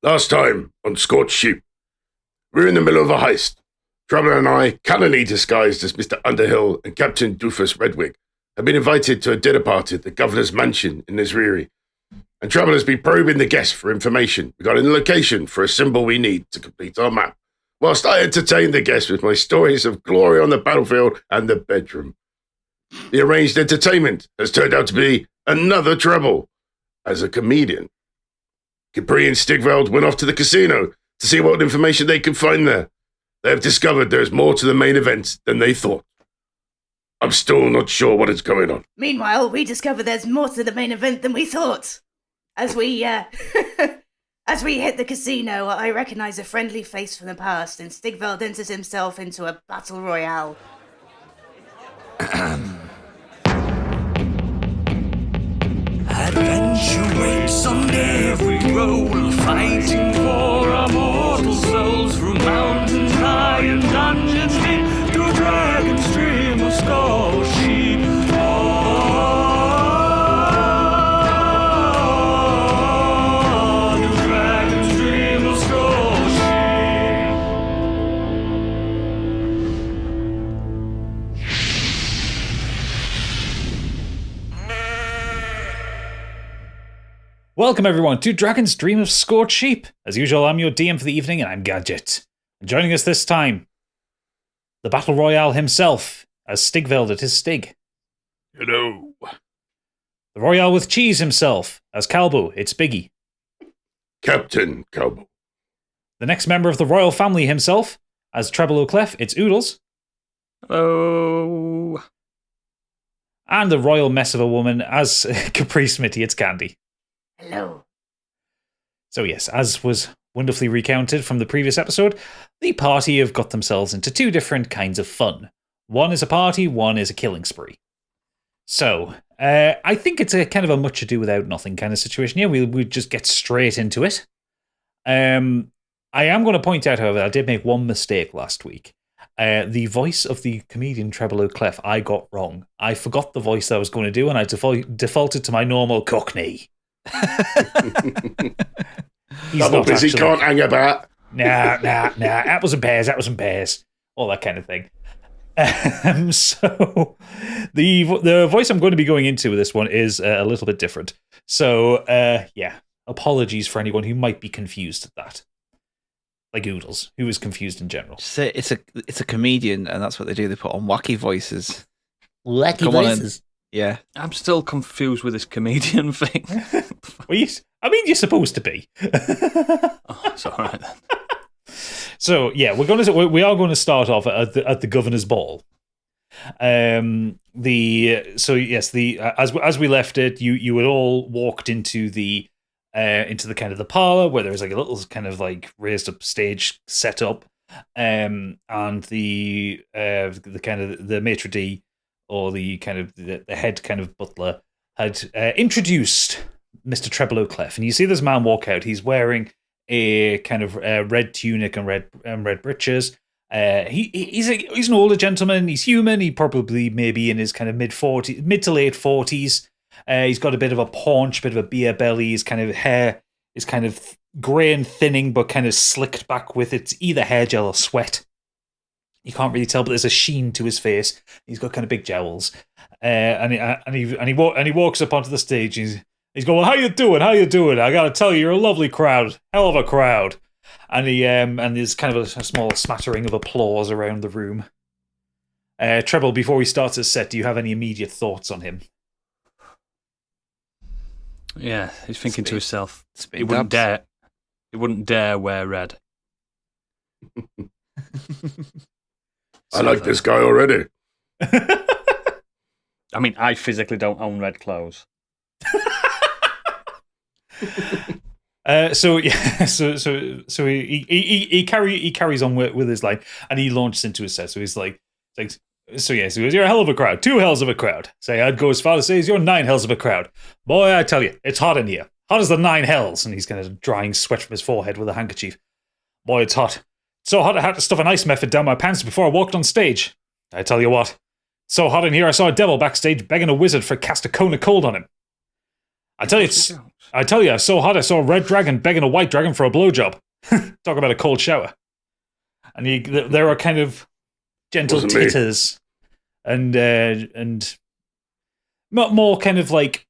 Last time on Scorched Sheep, we're in the middle of a heist. Traveller and I, cunningly disguised as Mr. Underhill and Captain Doofus Redwig, have been invited to a dinner party at the governor's mansion in Nisriri. And Traveller's been probing the guests for information regarding the location for a symbol we need to complete our map, whilst I entertain the guests with my stories of glory on the battlefield and the bedroom. The arranged entertainment has turned out to be another trouble. As a comedian, Capri and Stigveld went off to the casino to see what information they could find there. They have discovered there is more to the main event than they thought. I'm still not sure what is going on. Meanwhile, we discover there's more to the main event than we thought. As we, as we hit the casino, I recognize a friendly face from the past, and Stigveld enters himself into a battle royale. Adventure waits on every roll, fighting for our mortal souls through mountains high and dungeons deep, through dragon's stream of Scorched Sheep. Through dragon's stream of Scorched Welcome everyone to Dragon's Dream of Scorched Sheep. As usual, I'm your DM for the evening and I'm Gadget. And joining us this time, the Battle Royale himself, as Stigveld at his Stig. Hello. The Royale with Cheese himself, as Calbo, it's Biggie. Captain Calbo. The next member of the royal family himself, as Treble O'Clef, it's Oodles. Oh. And the royal mess of a woman, as Capri Smitty, it's Candy. Hello. So yes, as was wonderfully recounted from the previous episode, the party have got themselves into two different kinds of fun. One is a party, one is a killing spree. So, I think it's a kind of a much ado without nothing kind of situation. Yeah, we'll just get straight into it. I am going to point out, however, I did make one mistake last week. The voice of the comedian Treble O'Clef, I got wrong. I forgot the voice I was going to do, and I defaulted to my normal Cockney. He's Double not busy, actually. can't hang about. Nah. Apples and pears. All that kind of thing. So, the voice I'm going to be going into with this one is a little bit different. So, yeah, apologies for anyone who might be confused at that. Like Oodles, who is confused in general. So it's a comedian, and that's what they do. They put on wacky voices. Wacky Come on voices. Yeah. I'm still confused with this comedian thing. Well, you're supposed to be. Oh, it's all right then. So yeah, we are going to start off at the governor's ball. As we left it, you had all walked into the kind of the parlor where there was like a little kind of like raised up stage set up, and the kind of the maitre d', or the kind of the head kind of butler, had introduced Mr. Treble O'Clef, and you see this man walk out. He's wearing a kind of red tunic and red breeches. He's an older gentleman. He's human. He probably maybe in his kind of mid to late 40s. He's got a bit of a paunch, bit of a beer belly. His kind of hair is kind of grey and thinning, but kind of slicked back with it's either hair gel or sweat. You can't really tell, but there's a sheen to his face. He's got kind of big jowls, and he walks up onto the stage. He's going, well, how you doing? I got to tell you, you're a lovely crowd, hell of a crowd. And and there's kind of a small smattering of applause around the room. Treble, before he starts his set, do you have any immediate thoughts on him? Yeah, he's thinking to himself, Spit he wouldn't dare wear red. I like this guy already. I mean, I physically don't own red clothes. So he carries on with his line, and he launches into his set. So he's like, so you're a hell of a crowd, 2 hells of a crowd. Say, I'd go as far as say you're 9 hells of a crowd. Boy, I tell you, it's hot in here. Hot as the 9 hells. And he's kind of drying sweat from his forehead with a handkerchief. Boy, it's hot. So hot I had to stuff an ice method down my pants before I walked on stage. I tell you what, so hot in here I saw a devil backstage begging a wizard for cast a cone of cold on him. I tell you, it's so hot. I saw a red dragon begging a white dragon for a blowjob. Talk about a cold shower. And there are kind of gentle titters and more kind of like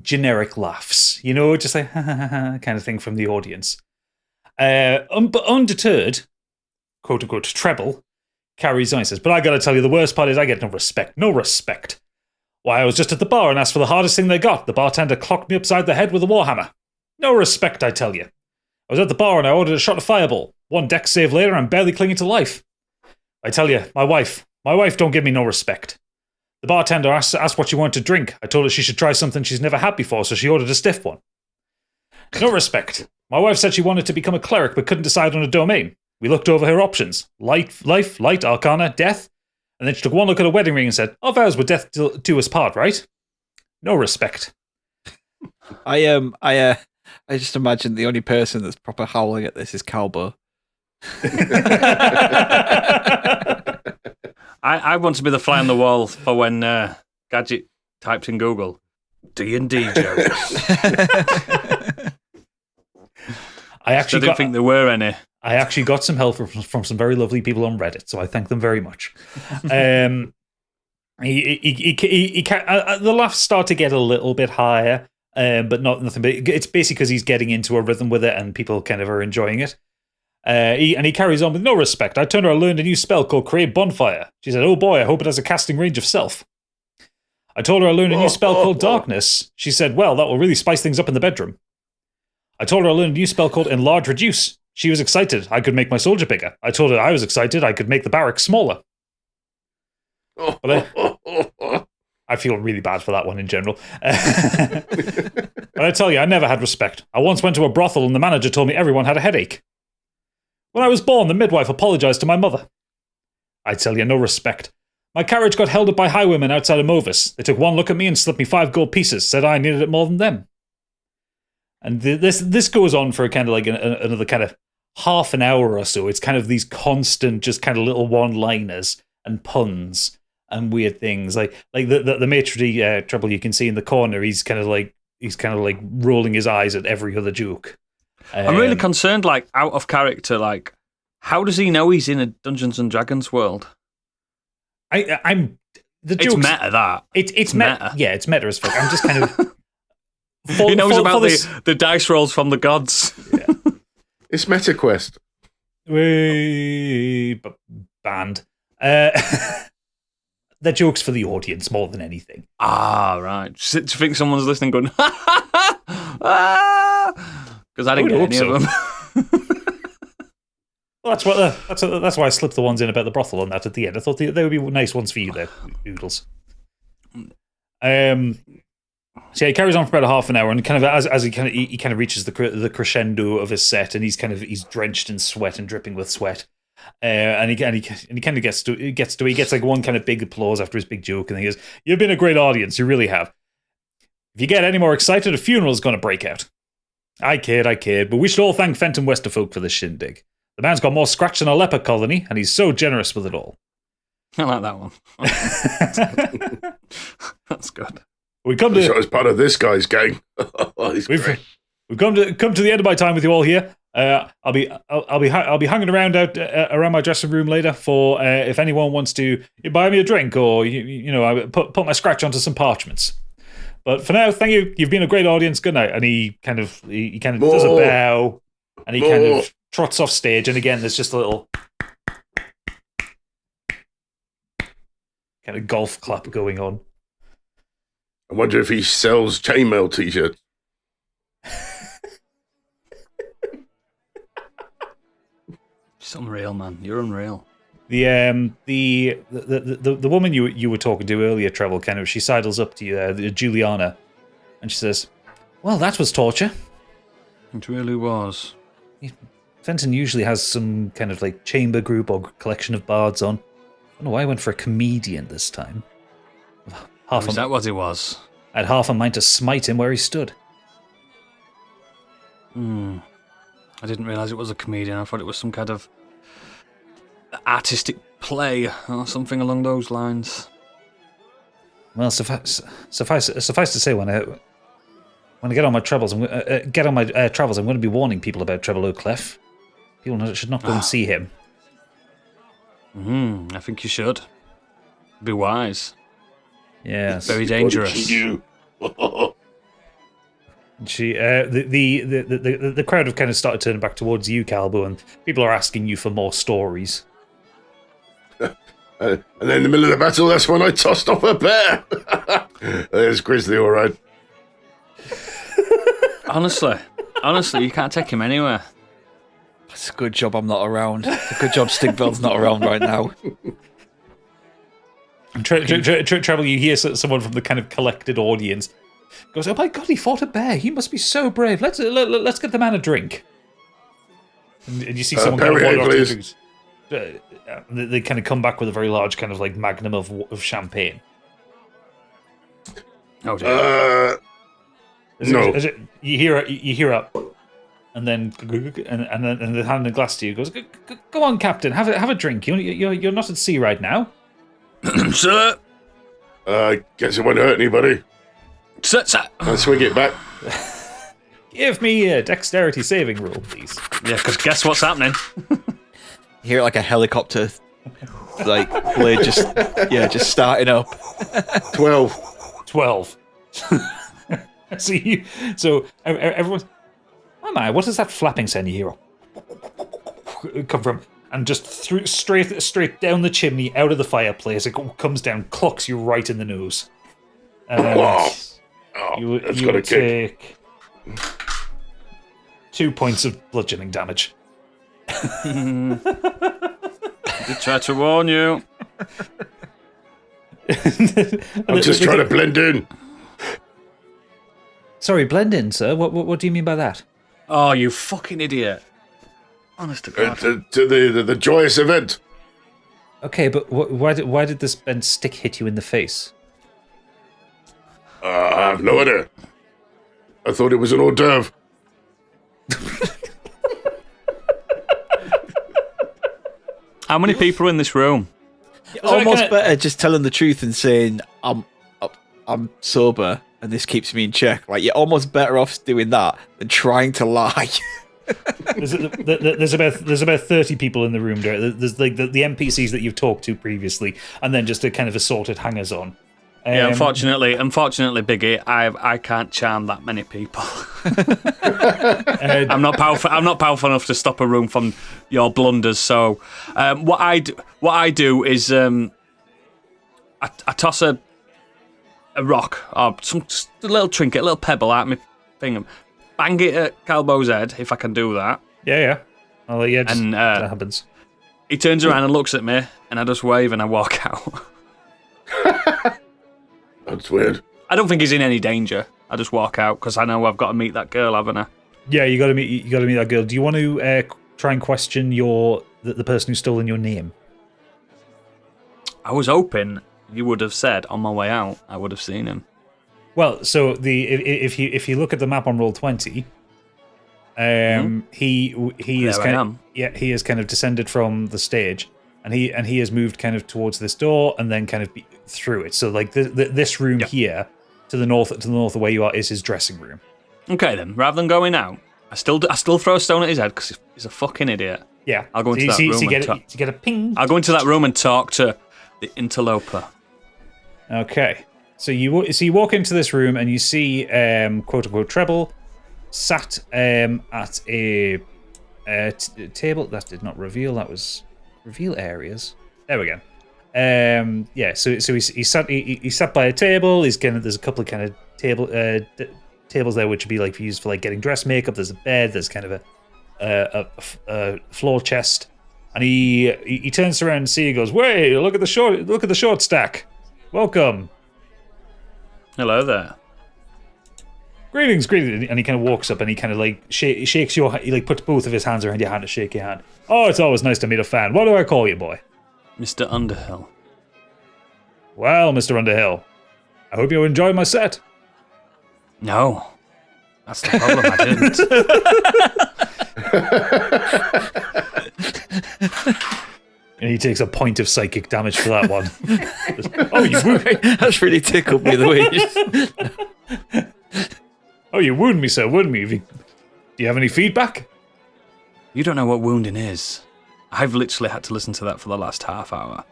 generic laughs, just like kind of thing from the audience. But undeterred, quote unquote, treble carries on. He says, "But I got to tell you, the worst part is I get no respect. No respect. Why, I was just at the bar and asked for the hardest thing they got. The bartender clocked me upside the head with a warhammer. No respect, I tell you. I was at the bar and I ordered a shot of Fireball. One deck save later, I'm barely clinging to life. I tell you, my wife don't give me no respect. The bartender asked what she wanted to drink. I told her she should try something she's never had before, so she ordered a stiff one. No respect. My wife said she wanted to become a cleric but couldn't decide on a domain. We looked over her options. Life, light, arcana, death. And then she took one look at a wedding ring and said, our vows were death do us part, right? No respect." I just imagine the only person that's proper howling at this is Calbo. I want to be the fly on the wall for when Gadget typed in Google D&D jokes. I didn't think there were any. I actually got some help from some very lovely people on Reddit, so I thank them very much. The laughs start to get a little bit higher, but nothing. But it's basically because he's getting into a rhythm with it, and people kind of are enjoying it. He carries on with no respect. I told her I learned a new spell called Create Bonfire. She said, "Oh boy, I hope it has a casting range of self." I told her I learned a new spell called Darkness. She said, "Well, that will really spice things up in the bedroom." I told her I learned a new spell called Enlarge Reduce. She was excited. I could make my soldier bigger. I told her I was excited. I could make the barracks smaller. But I feel really bad for that one in general. But I tell you, I never had respect. I once went to a brothel and the manager told me everyone had a headache. When I was born, the midwife apologized to my mother. I tell you, no respect. My carriage got held up by highwaymen outside of Movis. They took one look at me and slipped me 5 gold pieces, said I needed it more than them. And this goes on for kind of like another kind of half an hour or so. It's kind of these constant, just kind of little one-liners and puns and weird things. Like the maitre d' treble you can see in the corner. He's kind of like rolling his eyes at every other joke. I'm really concerned, like out of character. Like, how does he know he's in a Dungeons and Dragons world? I'm the it's jokes. Meta that It's meta. Yeah, it's meta as fuck. I'm just kind of. He knows about the dice rolls from the gods. Yeah. It's MetaQuest. Banned. They're jokes for the audience more than anything. Ah, right. Do you think someone's listening going, because I didn't get any of them. Well, that's why I slipped the ones in about the brothel on that at the end. I thought they would be nice ones for you there, Oodles. So yeah, he carries on for about a half an hour, and kind of as he kind of reaches the crescendo of his set, and he's drenched in sweat and dripping with sweat, and he kind of gets like one kind of big applause after his big joke, and he goes, "You've been a great audience, you really have. If you get any more excited, a funeral's going to break out." I kid, but we should all thank Fenton Westerfolk for this shindig. The man's got more scratch than a leper colony, and he's so generous with it all. I like that one. That's good. We come to as part of this guy's gang. We've come to the end of my time with you all here. I'll be hanging around around my dressing room later for if anyone wants to buy me a drink or I put my scratch onto some parchments. But for now, thank you. You've been a great audience. Good night. And he kind of does a bow, and he kind of trots off stage. And again, there's just a little kind of golf clap going on. I wonder if he sells chainmail t-shirts. It's unreal, man. You're unreal. The woman you were talking to earlier, Treble, kind of, she sidles up to you, Juliana, and she says, "Well, that was torture." It really was. Fenton usually has some kind of like chamber group or collection of bards on. I don't know why I went for a comedian this time. Is that what it was? I had half a mind to smite him where he stood. I didn't realise it was a comedian. I thought it was some kind of artistic play or something along those lines. Well, suffice to say, when when I get on my travels, I'm going to be warning people about Treble O'Clef. People should not go and see him. I think you should. Be wise. Yes. Very dangerous. She, the crowd have kind of started turning back towards you, Calbo, and people are asking you for more stories. And then in the middle of the battle, that's when I tossed off a bear. There's Grizzly, all right. Honestly, you can't take him anywhere. It's a good job I'm not around. It's a good job Stigveld's not around right now. Treble, you hear someone from the kind of collected audience goes, "Oh my god, he fought a bear! He must be so brave. Let's get the man a drink." And you see someone kind of walk off to they kind of come back with a very large kind of like magnum of champagne. Oh dear. No. You hear up, and then and they hand a glass to you. Goes, "Go on, Captain, have a drink. You're not at sea right now." Sir. Guess it won't hurt anybody. Sir. I'll swing it back. Give me a dexterity saving roll, please. Yeah, because guess what's happening? You hear like a helicopter, like blade just starting up. 12. So everyone's, oh my, what is that flapping sound you hear? Come from, and just through straight down the chimney, out of the fireplace. It comes down, clocks you right in the nose. You take 2 points of bludgeoning damage. I did try to warn you. I'm just trying to blend in. Sorry, blend in, sir. What do you mean by that? Oh, you fucking idiot. Honest to God. To the joyous event. Okay, but why did this bent stick hit you in the face? I have no idea. I thought it was an hors d'oeuvre. How many people are in this room? Almost better just telling the truth and saying I'm sober and this keeps me in check. Like, you're almost better off doing that than trying to lie. There's about 30 people in the room. There's like the NPCs that you've talked to previously, and then just a kind of assorted hangers on. Yeah, unfortunately, Biggie, I can't charm that many people. I'm not powerful enough to stop a room from your blunders. So, what I do is I toss a rock or just a little trinket, a little pebble at my finger, bang it at Calbo's head if I can do that. Yeah. Oh yeah, that happens. He turns around and looks at me, and I just wave and I walk out. That's weird. I don't think he's in any danger. I just walk out because I know I've got to meet that girl, haven't I? Yeah, you got to meet that girl. Do you want to try and question the person who's stolen your name? I was hoping you would have said on my way out I would have seen him. Well, so if you look at the map on Roll20, he has kind of descended from the stage, and he has moved kind of towards this door and then kind of through it. So like this room here to the north of where you are is his dressing room. Okay, then rather than going out, I still throw a stone at his head because he's a fucking idiot. Yeah, I'll go into that room and get a ping. I'll go into that room and talk to the interloper. Okay, so you walk into this room and you see quote unquote Treble sat at a table that did not reveal. That was reveal areas. There we go. So he sat by a table. There's a couple of kind of tables there which would be like used for like getting dressmaker. There's a bed. There's kind of a floor chest, and he turns around and he goes, "Wait, look at the short stack. Welcome. Hello there. Greetings." And he kind of walks up and he kind of like shakes your hand. He like puts both of his hands around your hand to shake your hand. "Oh, it's always nice to meet a fan. What do I call you, boy?" Mr. Underhill. "Well, Mr. Underhill, I hope you enjoyed my set." No. That's the problem, I didn't. And he takes a point of psychic damage for that one. Oh, that's really tickled me the way you just... Oh, you wound me, sir, wound me. Do you have any feedback? You don't know what wounding is. I've literally had to listen to that for the last half hour.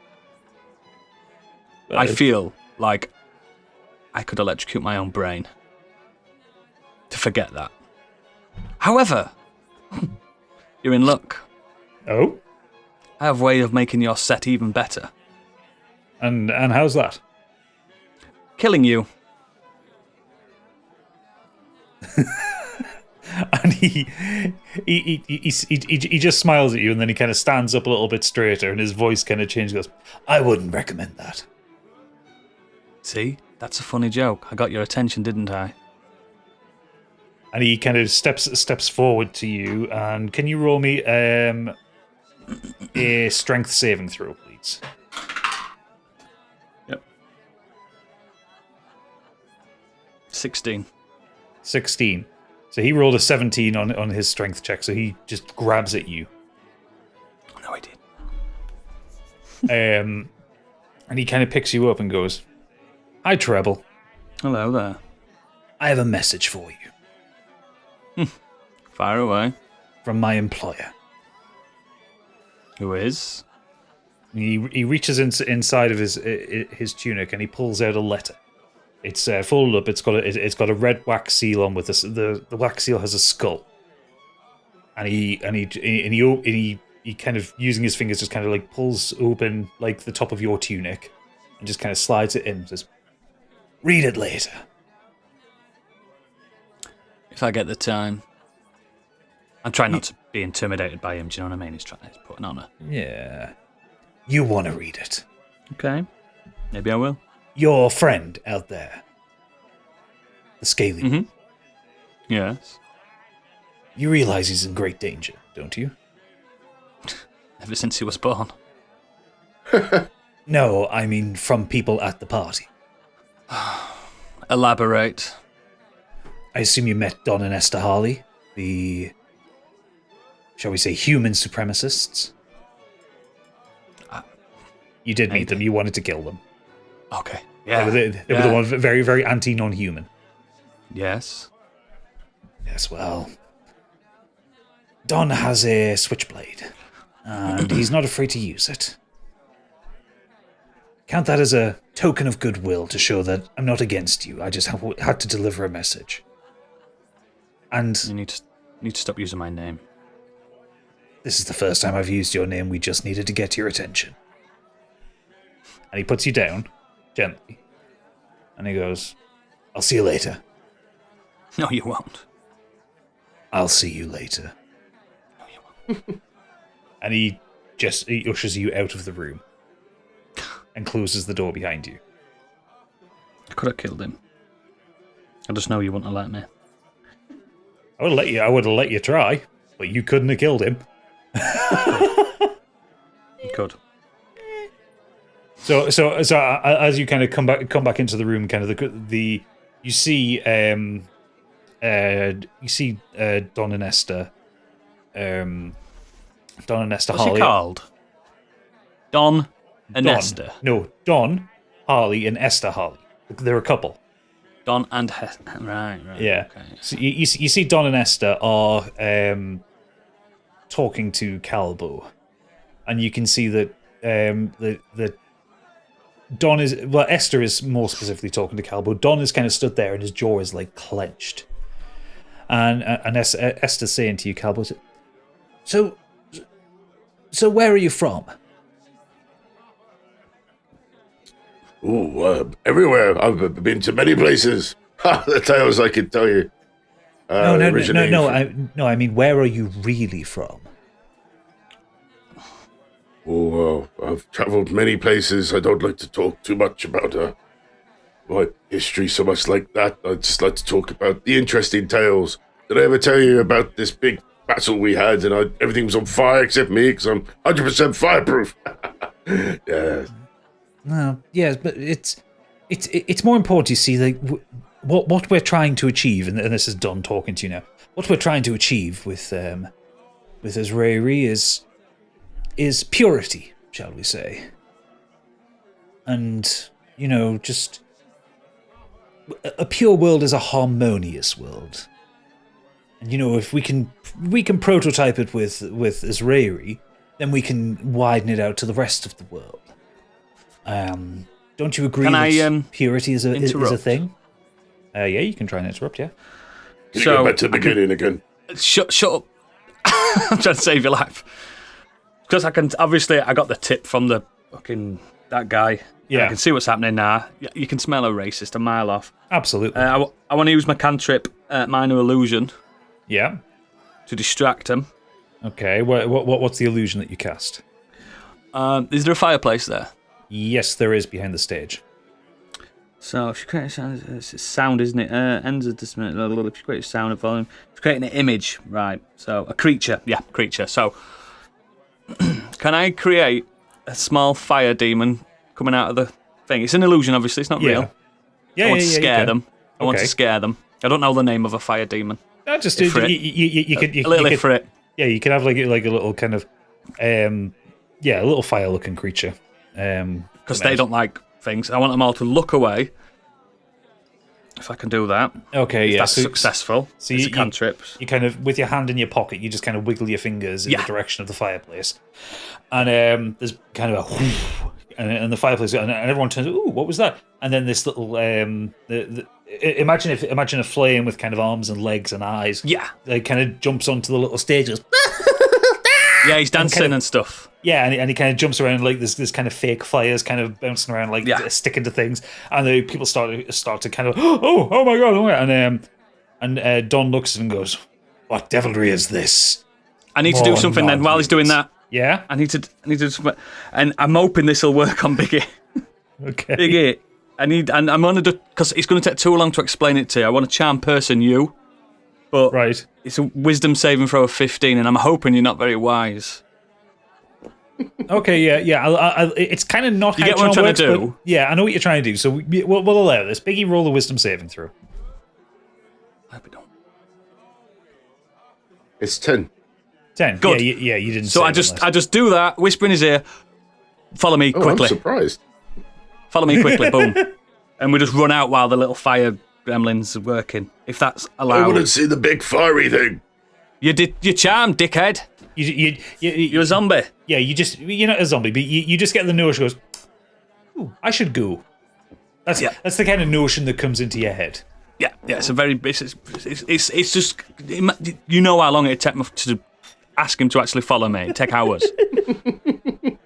I feel like I could electrocute my own brain to forget that. However, you're in luck. Oh? I have a way of making your set even better. And how's that? Killing you. And he just smiles at you, and then he kind of stands up a little bit straighter, and his voice kind of changes. Goes, I wouldn't recommend that. See, that's a funny joke. I got your attention, didn't I? And he kind of steps forward to you, and can you roll me a strength saving throw, please? Yep. 16. 16. So he rolled a 17 on his strength check, so he just grabs at you. No, I did. And he kind of picks you up and goes, Hi, Treble. Hello there. I have a message for you. Fire away. From my employer. Who is? He reaches inside of his tunic and he pulls out a letter. It's folded up. It's got a red wax seal on with the wax seal has a skull. And he kind of using his fingers just kind of like pulls open like the top of your tunic and just kind of slides it in and says, Read it later. If I get the time. I'm trying not to be intimidated by him, do you know what I mean? He's putting on a... Yeah. You want to read it. Okay. Maybe I will. Your friend out there. The Scaly. Mm-hmm. Yes. You realize he's in great danger, don't you? Ever since he was born. No, I mean from people at the party. Elaborate. I assume you met Don and Esther Harley, the, shall we say, human supremacists? You did meet them, you wanted to kill them. Okay. Yeah. They were the ones very, very anti-non-human. Yes. Yes, well, Don has a switchblade, and he's not afraid to use it. Count that as a token of goodwill to show that I'm not against you. I just had to deliver a message. And You need to stop using my name. this is the first time I've used your name. We just needed to get your attention. And he puts you down, gently. And he goes, I'll see you later. No, you won't. I'll see you later. No, you won't. And he ushers you out of the room. And closes the door behind you. I could have killed him. I just know you wouldn't have let me. I would have let you try, but you couldn't have killed him. You could. So as you kind of come back into the room, kind of you see Don and Esther, Harley. What's he called? Don and Esther. No, Don Harley and Esther Harley. They're a couple. Don and right. Yeah. Okay. So you see Don and Esther are talking to Calbo, and you can see that the Don is Esther is more specifically talking to Calbo. Don is kind of stood there and his jaw is like clenched, and Esther's saying to you, Calbo, so where are you from? Ooh, everywhere. I've been to many places. The tales I could tell you. No. I mean, where are you really from? Oh, I've travelled many places. I don't like to talk too much about my history so much like that. I just like to talk about the interesting tales. Did I ever tell you about this big battle we had and everything was on fire except me because I'm 100% fireproof? Yeah. No, yes, but it's more important. You see, like what we're trying to achieve, and this is Don talking to you now. What we're trying to achieve with Azrairi is purity, shall we say? And just a pure world is a harmonious world. And if we can prototype it with Israeli, then we can widen it out to the rest of the world. Don't you agree that purity is a thing? Yeah, you can try and interrupt. Yeah. Can you go back to the beginning again? Shut up! I'm trying to save your life. Because I can obviously I got the tip from the fucking that guy. Yeah, I can see what's happening now. You can smell a racist a mile off. Absolutely. I want to use my cantrip, minor illusion. Yeah. To distract him. Okay. What's the illusion that you cast? Is there a fireplace there? Yes, there is behind the stage. So if you create a sound, it's sound, isn't it? Ends of this minute. If you create a sound of volume, if you're creating an image, right? So a creature, creature. So can I create a small fire demon coming out of the thing? It's an illusion, obviously. It's not real. Yeah, I want to scare them. I want Okay. to scare them. I don't know the name of a fire demon. No, just Ifrit. you could a little Ifrit. Yeah, you could have like a little kind of a little fire-looking creature. Because they don't like things. I want them all to look away. If I can do that. Okay, if yeah. that's successful. So it's a cantrip. You kind of, with your hand in your pocket, you just kind of wiggle your fingers in the direction of the fireplace. And there's kind of a whoosh, and the fireplace, and everyone turns, ooh, what was that? And then this little, imagine a flame with kind of arms and legs and eyes. Yeah. Like kind of jumps onto the little stage. Yeah, he's dancing and stuff. Yeah, and he kind of jumps around like this kind of fake fires kind of bouncing around like sticking to things, and the people start to kind of oh my god, and Don looks and goes, "What devilry is this?" I need to do something then while he's doing that. Yeah, I need to do something, and I'm hoping this will work on Biggie. Okay, Biggie, I'm gonna do because it's going to take too long to explain it to you. I want to charm person you, but it's a wisdom saving throw of 15, and I'm hoping you're not very wise. Okay, yeah. It's kind of not. You how get what I'm charm trying to works, do? but yeah, I know what you're trying to do. So we'll allow this. Biggie, roll a wisdom saving throw. I hope you don't. It's 10. 10. Good. Yeah, you didn't. So I just do that. Whisper in his ear. Follow me quickly. I'm surprised. Follow me quickly. Boom. And we just run out while the little fire gremlins are working. If that's allowed. I want to see the big fiery thing. You charmed, dickhead. You're a zombie. Yeah, you're not a zombie, but you just get the notion. Goes, ooh, I should go. That's the kind of notion that comes into your head. Yeah. It's a very. It's just. You know how long it'd take me to ask him to actually follow me. It'd take hours.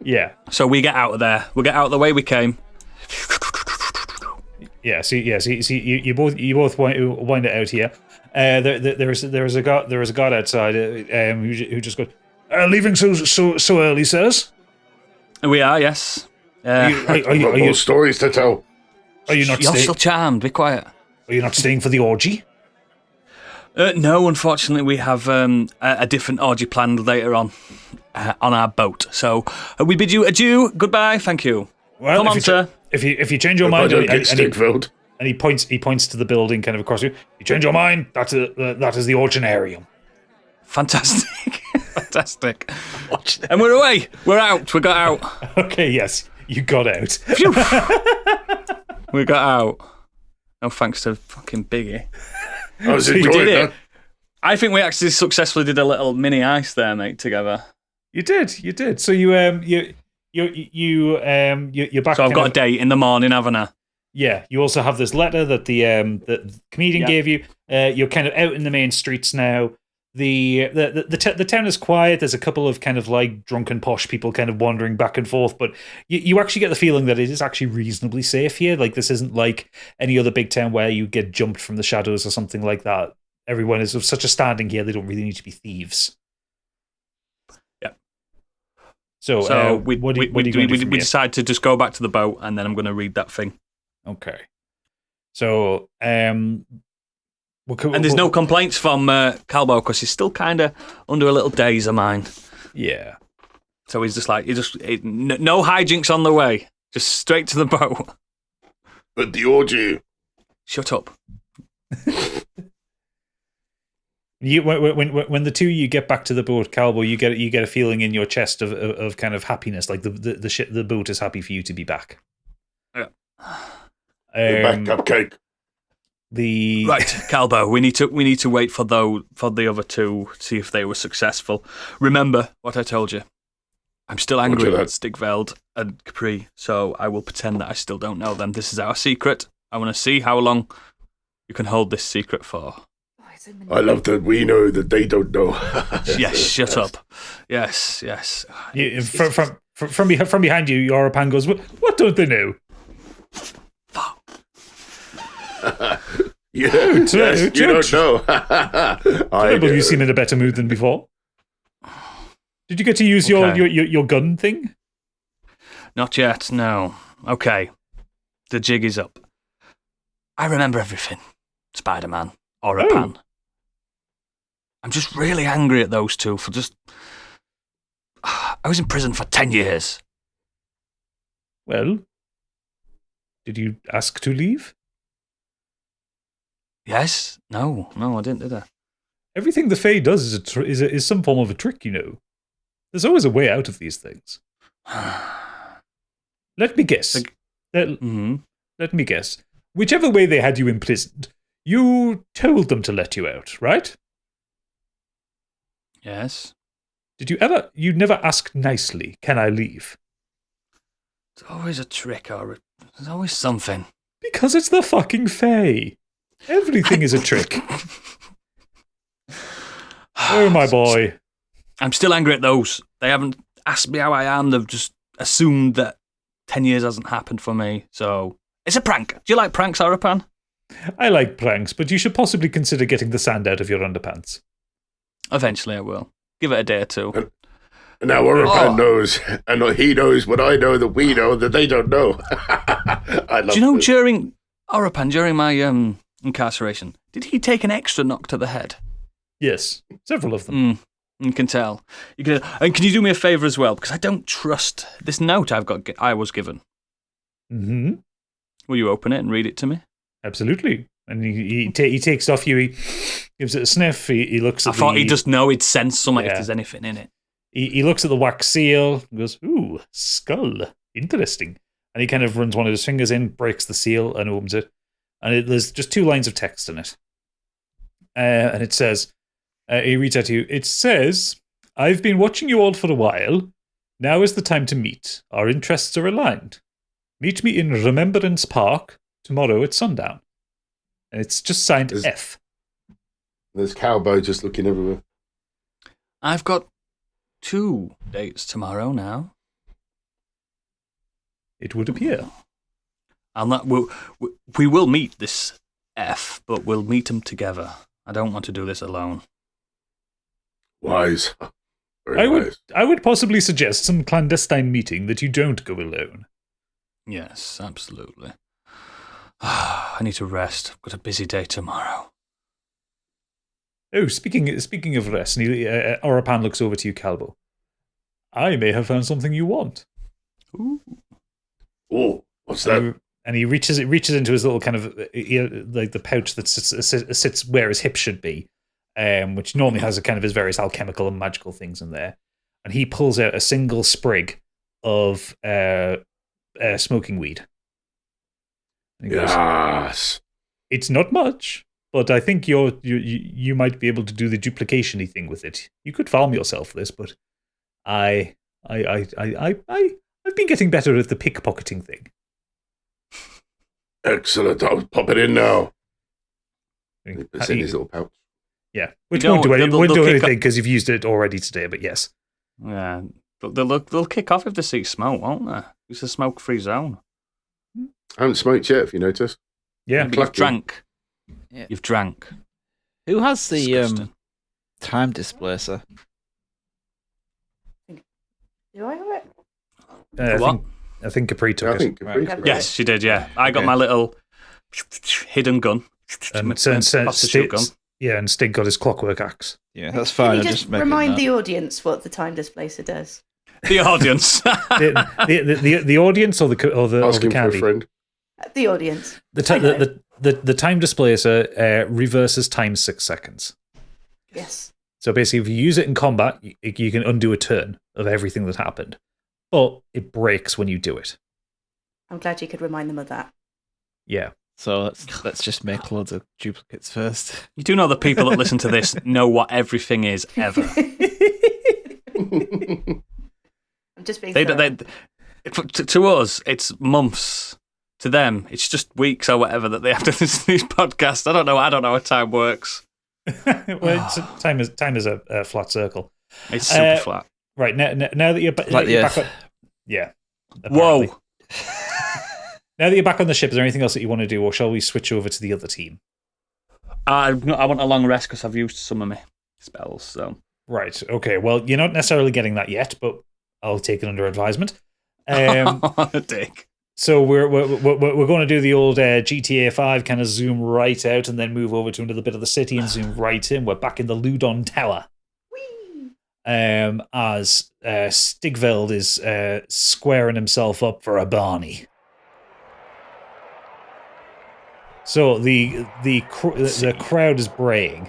Yeah. So we get out of there. We get out the way we came. Yeah. So you both wind it out here. There is a god outside who just goes, leaving so early, sirs? We are, yes. Are you stories to tell? Are you not? You're still charmed. Be quiet. Are you not staying for the orgy? No, unfortunately, we have a different orgy planned later on our boat. So we bid you adieu. Goodbye. Thank you. Well, come on, sir. If you change your mind, and he points to the building kind of across you. You change your mind. That is the Orchinarium. Fantastic. Fantastic. And we're away. We're out. We got out. Okay, yes. You got out. We got out. No thanks to fucking Biggie. I was enjoying that. I think we actually successfully did a little mini ice there, mate, together. You did. So you're back. So I've got a date in the morning, haven't I? Yeah. You also have this letter that the comedian gave you. You're kind of out in the main streets now. The town is quiet. There's a couple of kind of like drunken posh people kind of wandering back and forth, but you actually get the feeling that it is actually reasonably safe here. Like this isn't like any other big town where you get jumped from the shadows or something like that. Everyone is of such a standing here; they don't really need to be thieves. Yeah. So we decide to just go back to the boat, and then I'm going to read that thing. Okay. So and there's no complaints from Calbo because he's still kind of under a little daze of mine. Yeah. So he's just like, no hijinks on the way, just straight to the boat. But the orgy. Shut up. When the two of you get back to the boat, Calbo, you get a feeling in your chest of kind of happiness, like the boat is happy for you to be back. Yeah. Back, cupcake. Right, Calbo. We need to wait for the other two, see if they were successful. Remember what I told you. I'm still angry at Stigveld and Capri, so I will pretend that I still don't know them. This is our secret. I want to see how long you can hold this secret for. I love that we know that they don't know. Yes, shut up. Yes. From behind you, Yorapan goes, what don't they know? You don't know. Terrible, you seem in a better mood than before. Did you get to use your gun thing? Not yet, no. Okay. The jig is up. I remember everything. Spider-Man. Orapan. I'm just really angry at those two for just... I was in prison for 10 years. Well, did you ask to leave? Yes? No, I didn't, did I? Everything the Fae does is some form of a trick, you know. There's always a way out of these things. Let me guess. Let me guess. Whichever way they had you imprisoned, you told them to let you out, right? Yes. You never asked nicely, can I leave? It's always a trick, or there's always something. Because it's the fucking Fae. Everything is a trick. Oh, my boy. I'm still angry at those. They haven't asked me how I am. They've just assumed that 10 years hasn't happened for me. So it's a prank. Do you like pranks, Arapan? I like pranks, but you should possibly consider getting the sand out of your underpants. Eventually I will. Give it a day or two. And now Arapan knows, and he knows what I know that we know that they don't know. Do you know, during my incarceration, did he take an extra knock to the head? Yes, several of them. You can tell. And can you do me a favour as well? Because I don't trust this note I was given. Mm-hmm. Will you open it and read it to me? Absolutely. And he takes it off you. He gives it a sniff. He looks at. I thought he'd just know he'd sense something if there's anything in it. He looks at the wax seal and goes, "Ooh, skull, interesting." And he kind of runs one of his fingers in, breaks the seal, and opens it. And there's just 2 lines of text in it. And it says, he reads out to you. It says, "I've been watching you all for a while. Now is the time to meet. Our interests are aligned. Meet me in Remembrance Park tomorrow at sundown." And it's just signed F. There's Calbo just looking everywhere. I've got 2 dates tomorrow now. It would appear. We will meet this F, but we'll meet him together. I don't want to do this alone. Wise. Very wise. I would possibly suggest some clandestine meeting that you don't go alone. Yes, absolutely. I need to rest. I've got a busy day tomorrow. Oh, speaking of rest, Orapan looks over to you, Calbo. I may have found something you want. Ooh. Oh, what's that? And he reaches into his little kind of like the pouch that sits where his hip should be, which normally has a kind of his various alchemical and magical things in there. And he pulls out a single sprig of smoking weed. And he goes, Yes. "It's not much, but I think you might be able to do the duplication-y thing with it. You could farm yourself this, but I've been getting better at the pickpocketing thing." Excellent. I'll pop it in now. It's in his little pouch. Yeah, which won't do anything because you've used it already today, but yes. Yeah, they'll kick off if they see smoke, won't they? It's a smoke-free zone. I haven't smoked yet, if you notice. Yeah. But you've drank. Yeah. You've drank. Who has the Disgusting. time displacer? Do I have it? I think Capri took it. Yes, she did, yeah. I got my little hidden gun. And Prostitute gun. Yeah, and Stig got his clockwork axe. Yeah, that's fine. Can you just remind the audience what the time displacer does? The audience. the audience or the Asking for a candy? friend. The audience. The time displacer reverses time 6 seconds. Yes. So basically, if you use it in combat, you can undo a turn of everything that happened. But it breaks when you do it. I'm glad you could remind them of that. Yeah. So let's just make loads of duplicates first. You do know the people that listen to this know what everything is ever. I'm just being to us, it's months. To them, it's just weeks or whatever that they have to listen to these podcasts. I don't know how time works. Time is a flat circle. It's super flat. Right, now that you're back on... Yeah. Apparently. Whoa. Now that you're back on the ship, is there anything else that you want to do, or shall we switch over to the other team? I want a long rest because I've used some of my spells. So Right, okay. Well, you're not necessarily getting that yet, but I'll take it under advisement. Dick. So we're going to do the old GTA 5 kind of zoom right out and then move over to another bit of the city and zoom right in. We're back in the Ludon Tower. As Stigveld is squaring himself up for a Barney. So the crowd is braying.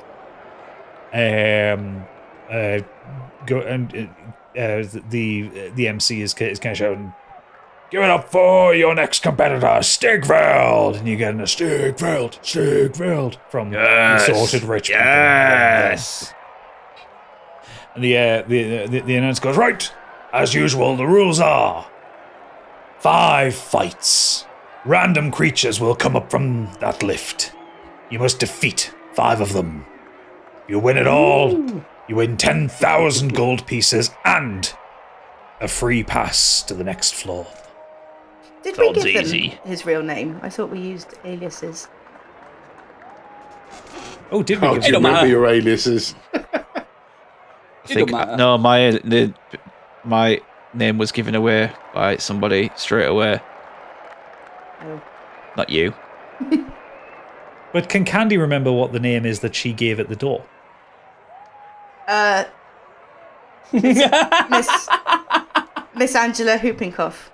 The MC is kind of shouting, "Give it up for your next competitor, Stigveld!" And you get a Stigveld from the Sorted Rich. Yes. And the announcer goes, "Right, as usual, the rules are 5 fights. Random creatures will come up from that lift. You must defeat 5 of them. You win it all, you win 10,000 gold pieces and a free pass to the next floor." Did we Sounds give easy. them his real name? I thought we used aliases. Oh, did we? Oh, give do you don't remember matter. your aliases? I think, no, my name was given away by somebody straight away. Oh. Not you. But can Candy remember what the name is that she gave at the door? Miss Angela Hoopinkoff.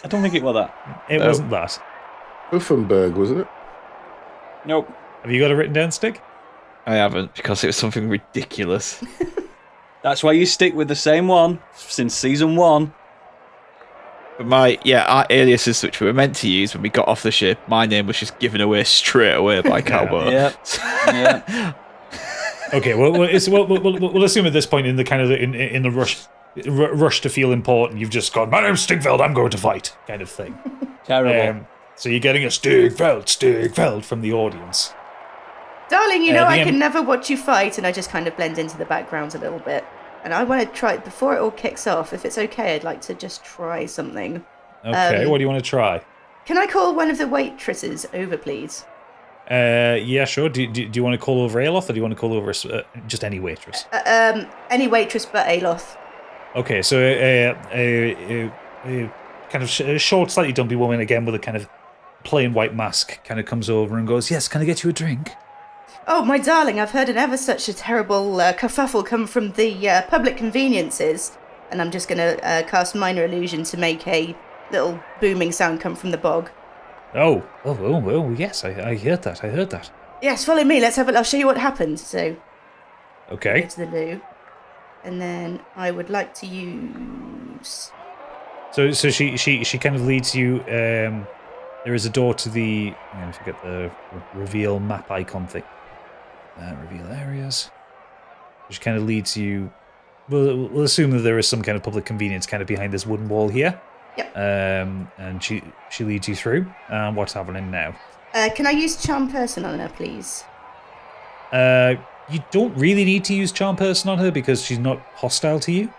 I don't think it was that. It wasn't that. Uffenberg, wasn't it? Nope. Have you got it written down, Stig? I haven't, because it was something ridiculous. That's why you stick with the same one since season 1. But our aliases which we were meant to use when we got off the ship, my name was just given away straight away by Calbo. Yeah. Okay, we'll assume at this point in the kind of in the rush to feel important, you've just gone, "My name's Stigveld, I'm going to fight," kind of thing. Terrible. So you're getting a Stigveld from the audience. Darling, you know I the can never watch you fight, and I just kind of blend into the background a little bit. And I want to try, before it all kicks off, if it's okay, I'd like to just try something. Okay, what do you want to try? Can I call one of the waitresses over, please? Yeah, sure. Do you want to call over Aeloth, or do you want to call over just any waitress? Any waitress but Aloth. Okay, so kind of short, slightly dumpy woman again with a kind of plain white mask kind of comes over and goes, "Yes, can I get you a drink?" Oh, my darling, I've heard an ever such a terrible kerfuffle come from the public conveniences, and I'm just going to cast minor illusion to make a little booming sound come from the bog. Oh, yes, I heard that. Yes, follow me. Let's have it. I'll show you what happened. So, Okay. go to the loo, and then I would like to use. So she kind of leads you. There is a door to the. I'm going to forget the reveal map icon thing. Reveal areas. She kind of leads you. We'll assume that there is some kind of public convenience kind of behind this wooden wall here. Yep. And she leads you through. What's happening now? Can I use Charm Person on her, please? You don't really need to use Charm Person on her because she's not hostile to you.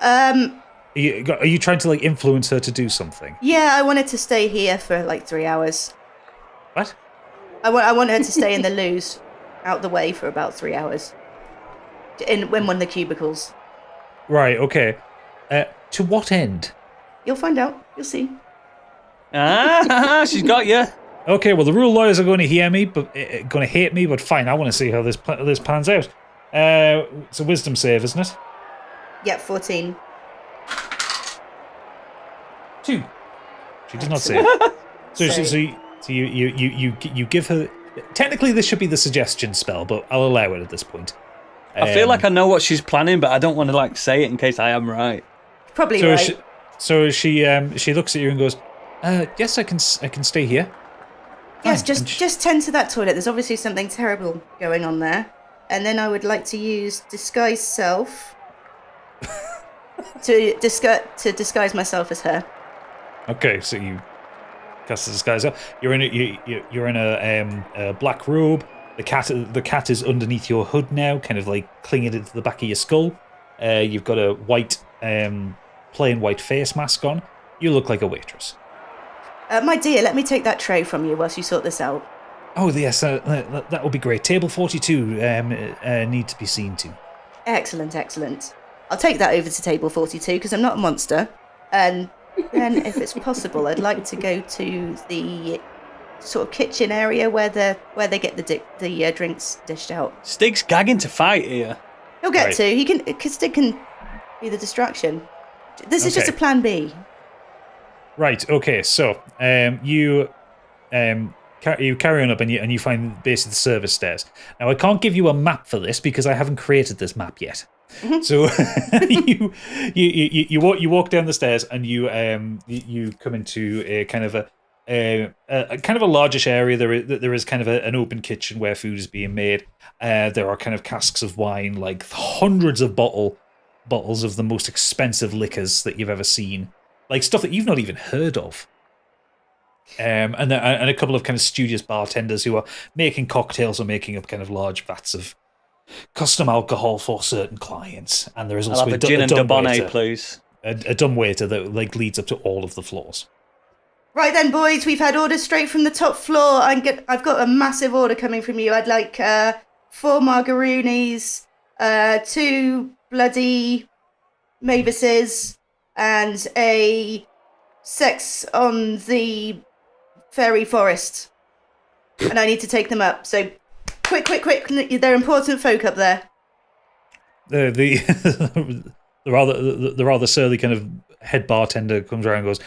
Are you trying to like influence her to do something? Yeah, I wanted to stay here for like 3 hours. What? I want her to stay in the loos, out the way for about 3 hours. In one of the cubicles. Right. Okay. To what end? You'll find out. You'll see. She's got you. Okay. Well, the rule lawyers are going to hear me, but going to hate me. But fine. I want to see how this pans out. It's a wisdom save, isn't it? Yep, 14. 2. She does not save. So you give her. Technically, this should be the suggestion spell, but I'll allow it at this point. I feel like I know what she's planning, but I don't want to like say it in case I am right. Probably so right. She looks at you and goes, Yes, I can stay here. Yes, Fine. just tend to that toilet. There's obviously something terrible going on there. And then I would like to use disguise self to disguise myself as her. Okay, so you cast the disguise up. You're in a black robe. The cat is underneath your hood now, kind of like clinging into the back of your skull. You've got a white, plain white face mask on. You look like a waitress. My dear, let me take that tray from you whilst you sort this out. Oh yes, that would be great. Table 42 need to be seen to. Excellent. I'll take that over to table 42 because I'm not a monster. And then, if it's possible, I'd like to go to the sort of kitchen area where they get the drinks dished out. Stig's gagging to fight here. He'll get Right. to. He can. Cause Stig can be the distraction. This is just a Okay. plan B. Right. Okay. So you carry on up and you find basically the service stairs. Now I can't give you a map for this because I haven't created this map yet. So you walk down the stairs and you come into a kind of a largish area. There is kind of an open kitchen where food is being made. There are kind of casks of wine, like hundreds of bottles of the most expensive liquors that you've ever seen, like stuff that you've not even heard of. And a couple of kind of studious bartenders who are making cocktails or making up kind of large vats of custom alcohol for certain clients. And there is I'll also have a gin and dumb Dubonnet, waiter, please. a dumb waiter that like leads up to all of the floors. Right then, boys, we've had orders straight from the top floor. I've got a massive order coming from you. I'd like 4 margaroonies, 2 bloody Mavises, and a sex on the fairy forest. And I need to take them up. So, quick! They're important folk up there. The rather surly kind of head bartender comes around and goes,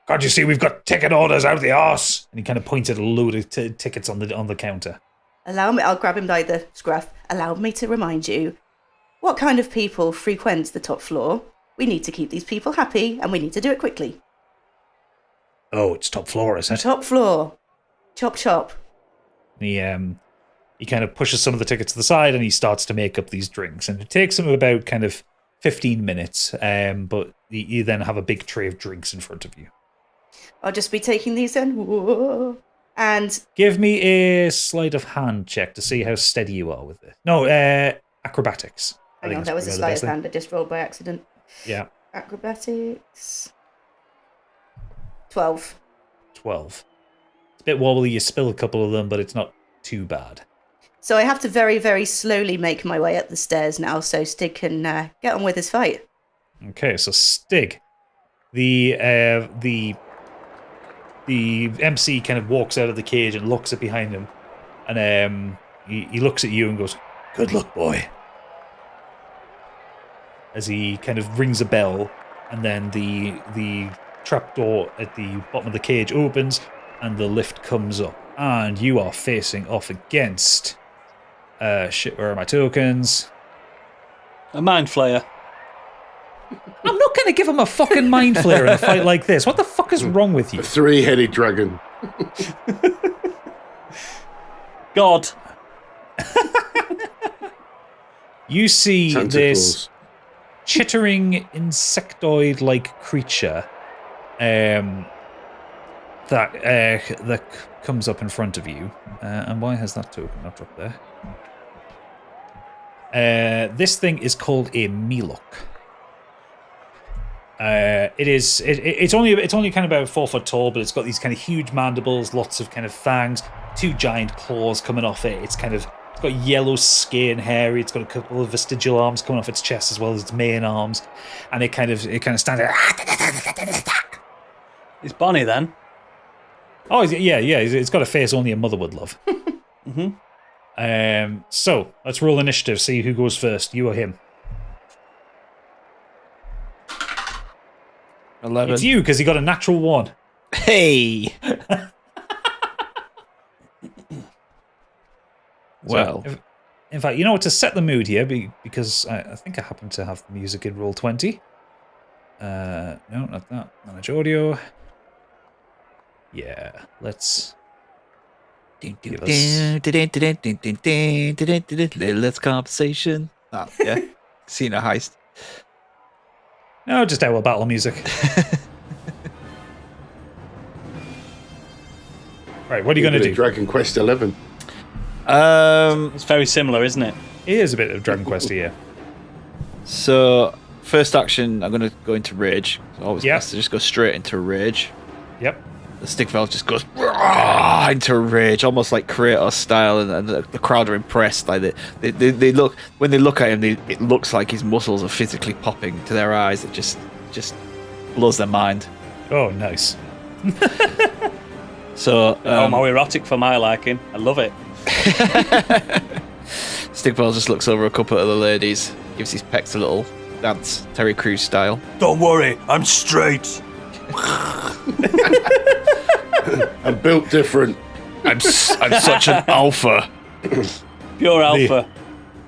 "Can't you see we've got ticket orders out the arse?" And he kind of points at a load of tickets on the counter. Allow me. I'll grab him by the scruff. Allow me to remind you, what kind of people frequent the top floor? We need to keep these people happy, and we need to do it quickly. Oh, it's top floor, is it? Top floor. Chop chop. He kind of pushes some of the tickets to the side and he starts to make up these drinks. And it takes him about kind of 15 minutes, but you then have a big tray of drinks in front of you. I'll just be taking these in. Whoa. And Give me a sleight of hand check to see how steady you are with it. No, acrobatics. hang on, that's that was a probably the sleight best of thing. hand. I just rolled by accident. Yeah, Acrobatics. 12. 12. It's a bit wobbly, you spill a couple of them, but it's not too bad. So I have to very, very slowly make my way up the stairs now so Stig can get on with his fight. Okay, so Stig, the MC kind of walks out of the cage and looks at behind him, and he looks at you and goes, "Good luck, boy." As he kind of rings a bell, and then the trapdoor at the bottom of the cage opens, and the lift comes up, and you are facing off against. Shit, where are my tokens? A mind flayer. I'm not going to give him a fucking mind flare in a fight like this. What the fuck is wrong with you? A 3-headed dragon. God. You see Santa this Claus. chittering insectoid-like creature that comes up in front of you. And why has that token not dropped there? This thing is called a Milok. It's only kind of about 4 foot tall, but it's got these kind of huge mandibles, lots of kind of fangs, 2 giant claws coming off it. It's got yellow skin, hairy. It's got a couple of vestigial arms coming off its chest as well as its main arms, and it kind of stands there. It's Bonnie then. Oh yeah. It's got a face only a mother would love. So let's roll initiative. See who goes first. You or him? 11. It's you because he got a natural 1. Hey. Well, In fact, you know what, to set the mood here, because I think I happen to have the music in Roll20. No, not that. Manage audio. Yeah, let's. Let's conversation. Yeah. Casino heist. No, just our battle music. Right, what are you going to do? Dragon Quest 11. It's very similar, isn't it? It is a bit of Dragon Quest here. So, first action, I'm going to go into rage. It's always best to just go straight into rage. Yep. The Stigveld just goes into rage, almost like Kratos style, and the crowd are impressed. Like they look, when they look at him, it looks like his muscles are physically popping to their eyes. It just blows their mind. Oh, nice. So homoerotic for my liking. I love it. Stigveld just looks over a couple of the ladies, gives his pecs a little dance, Terry Crews style. Don't worry, I'm straight. I'm built different. I'm such an alpha. Pure alpha.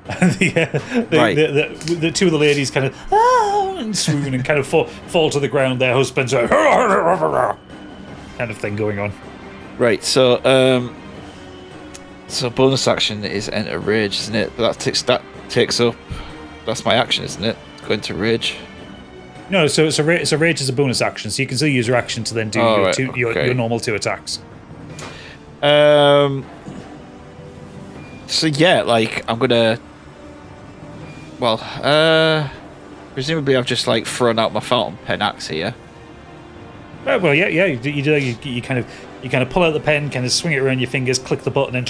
The two of the ladies kind of and swoon and kind of fall to the ground. Their husbands are kind of thing going on. Right, so bonus action is enter rage, isn't it? But that takes up. That's my action, isn't it? Go into rage. No, so rage is a bonus action, so you can still use your action to then do your normal 2 attacks. So yeah, like I'm gonna. Well, presumably I've just like thrown out my fountain pen axe here. Well, yeah. You kind of pull out the pen, kind of swing it around your fingers, click the button, and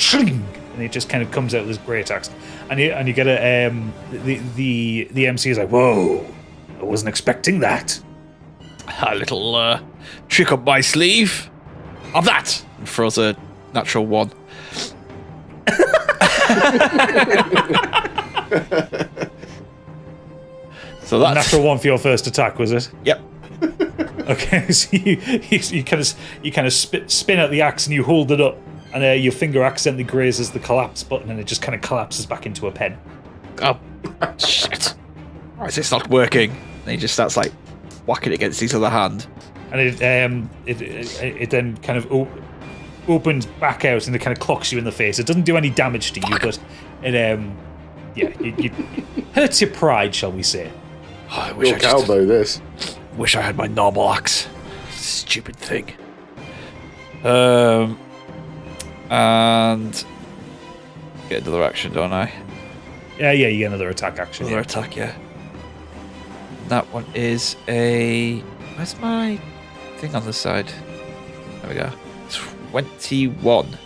it just kind of comes out with this great axe. And you get a the MC is like, whoa. I wasn't expecting that. A little trick up my sleeve. Of that. And throws a natural 1. So that's natural 1 for your first attack, was it? Yep. Okay, so you kind of spin out the axe and you hold it up, and your finger accidentally grazes the collapse button, and it just kind of collapses back into a pen. Oh shit! Why is this not working? And he just starts like whacking it against his other hand, and it then kind of opens back out and it kind of clocks you in the face. It doesn't do any damage to you, but it it hurts your pride, shall we say? Oh, I wish Calbo this. Wish I had my normal axe. Stupid thing. And get another action, don't I? Yeah, you get another attack action. Another attack, yeah. That one is a... Where's my thing on the side? There we go. 21.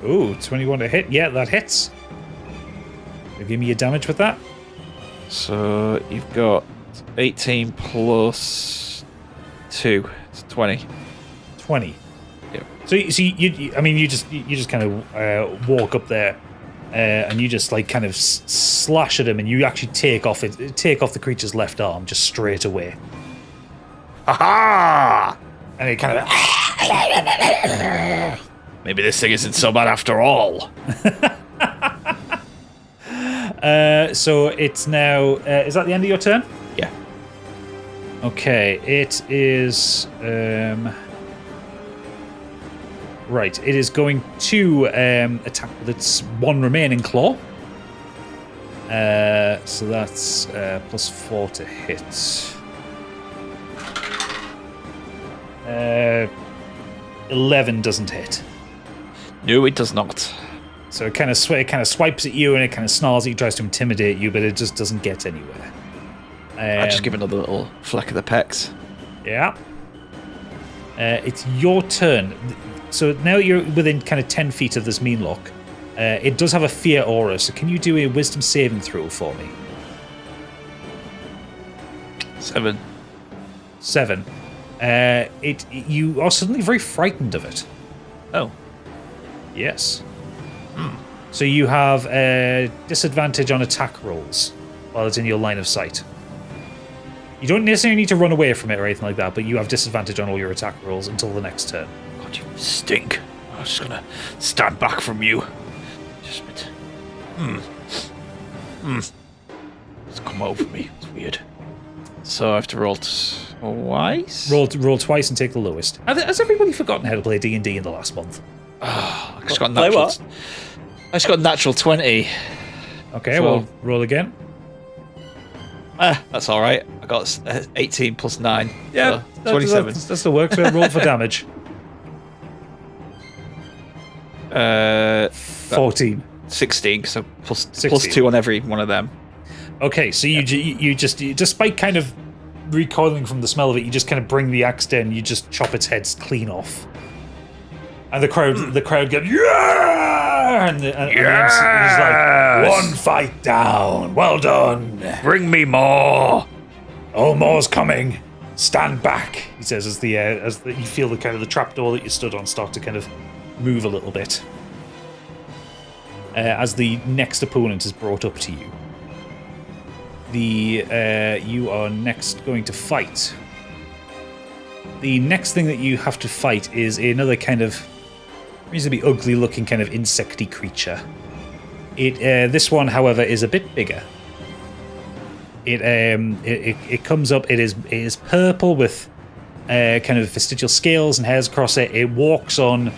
Ooh, 21 to hit. Yeah, that hits. So give me your damage with that. So you've got 18 plus 2. It's 20. 20. Yep. So you just kind of walk up there, and you just like kind of slash at him, and you actually take off the creature's left arm just straight away. Aha! And it kind of. Maybe this thing isn't so bad after all. So it's now. Is that the end of your turn? Yeah. Okay. It is. Right. It is going to attack with its 1 remaining claw. So that's plus 4 to hit. 11 doesn't hit. No, it does not. So it kind of swipes at you and it kind of snarls at you, tries to intimidate you, but it just doesn't get anywhere. I just give another little fleck of the pecs. Yeah. It's your turn. So now you're within kind of 10 feet of this meanlock. It does have a fear aura, so can you do a wisdom saving throw for me? 7. 7. You are suddenly very frightened of it. Oh. Yes. So you have a disadvantage on attack rolls while it's in your line of sight. You don't necessarily need to run away from it or anything like that, but you have disadvantage on all your attack rolls until the next turn. God, you stink. I'm just gonna stand back from you. Just a bit. It's come over me. It's weird. So I have to roll twice? Roll twice and take the lowest. Has everybody forgotten how to play D&D in the last month? I just got Play natural. what? I just got natural 20. Okay, So- well, roll again. That's all right. I got 18 plus 9. Yeah, so 27. That still works. So roll for damage. 14. 16, so plus 16. 2 on every one of them. Okay, so you just, despite kind of recoiling from the smell of it, you just kind of bring the axe down, you just chop its heads clean off. And the crowd get, yeah! And the MC is like, one fight down, well done. Bring me more. Oh, more's coming. Stand back, he says as you feel the kind of the trapdoor that you stood on start to kind of move a little bit. As the next opponent is brought up to you. You are next going to fight. The next thing that you have to fight is another kind of reasonably ugly looking kind of insecty creature. This one, however, is a bit bigger. It comes up. It is purple with kind of vestigial scales and hairs across it. It walks on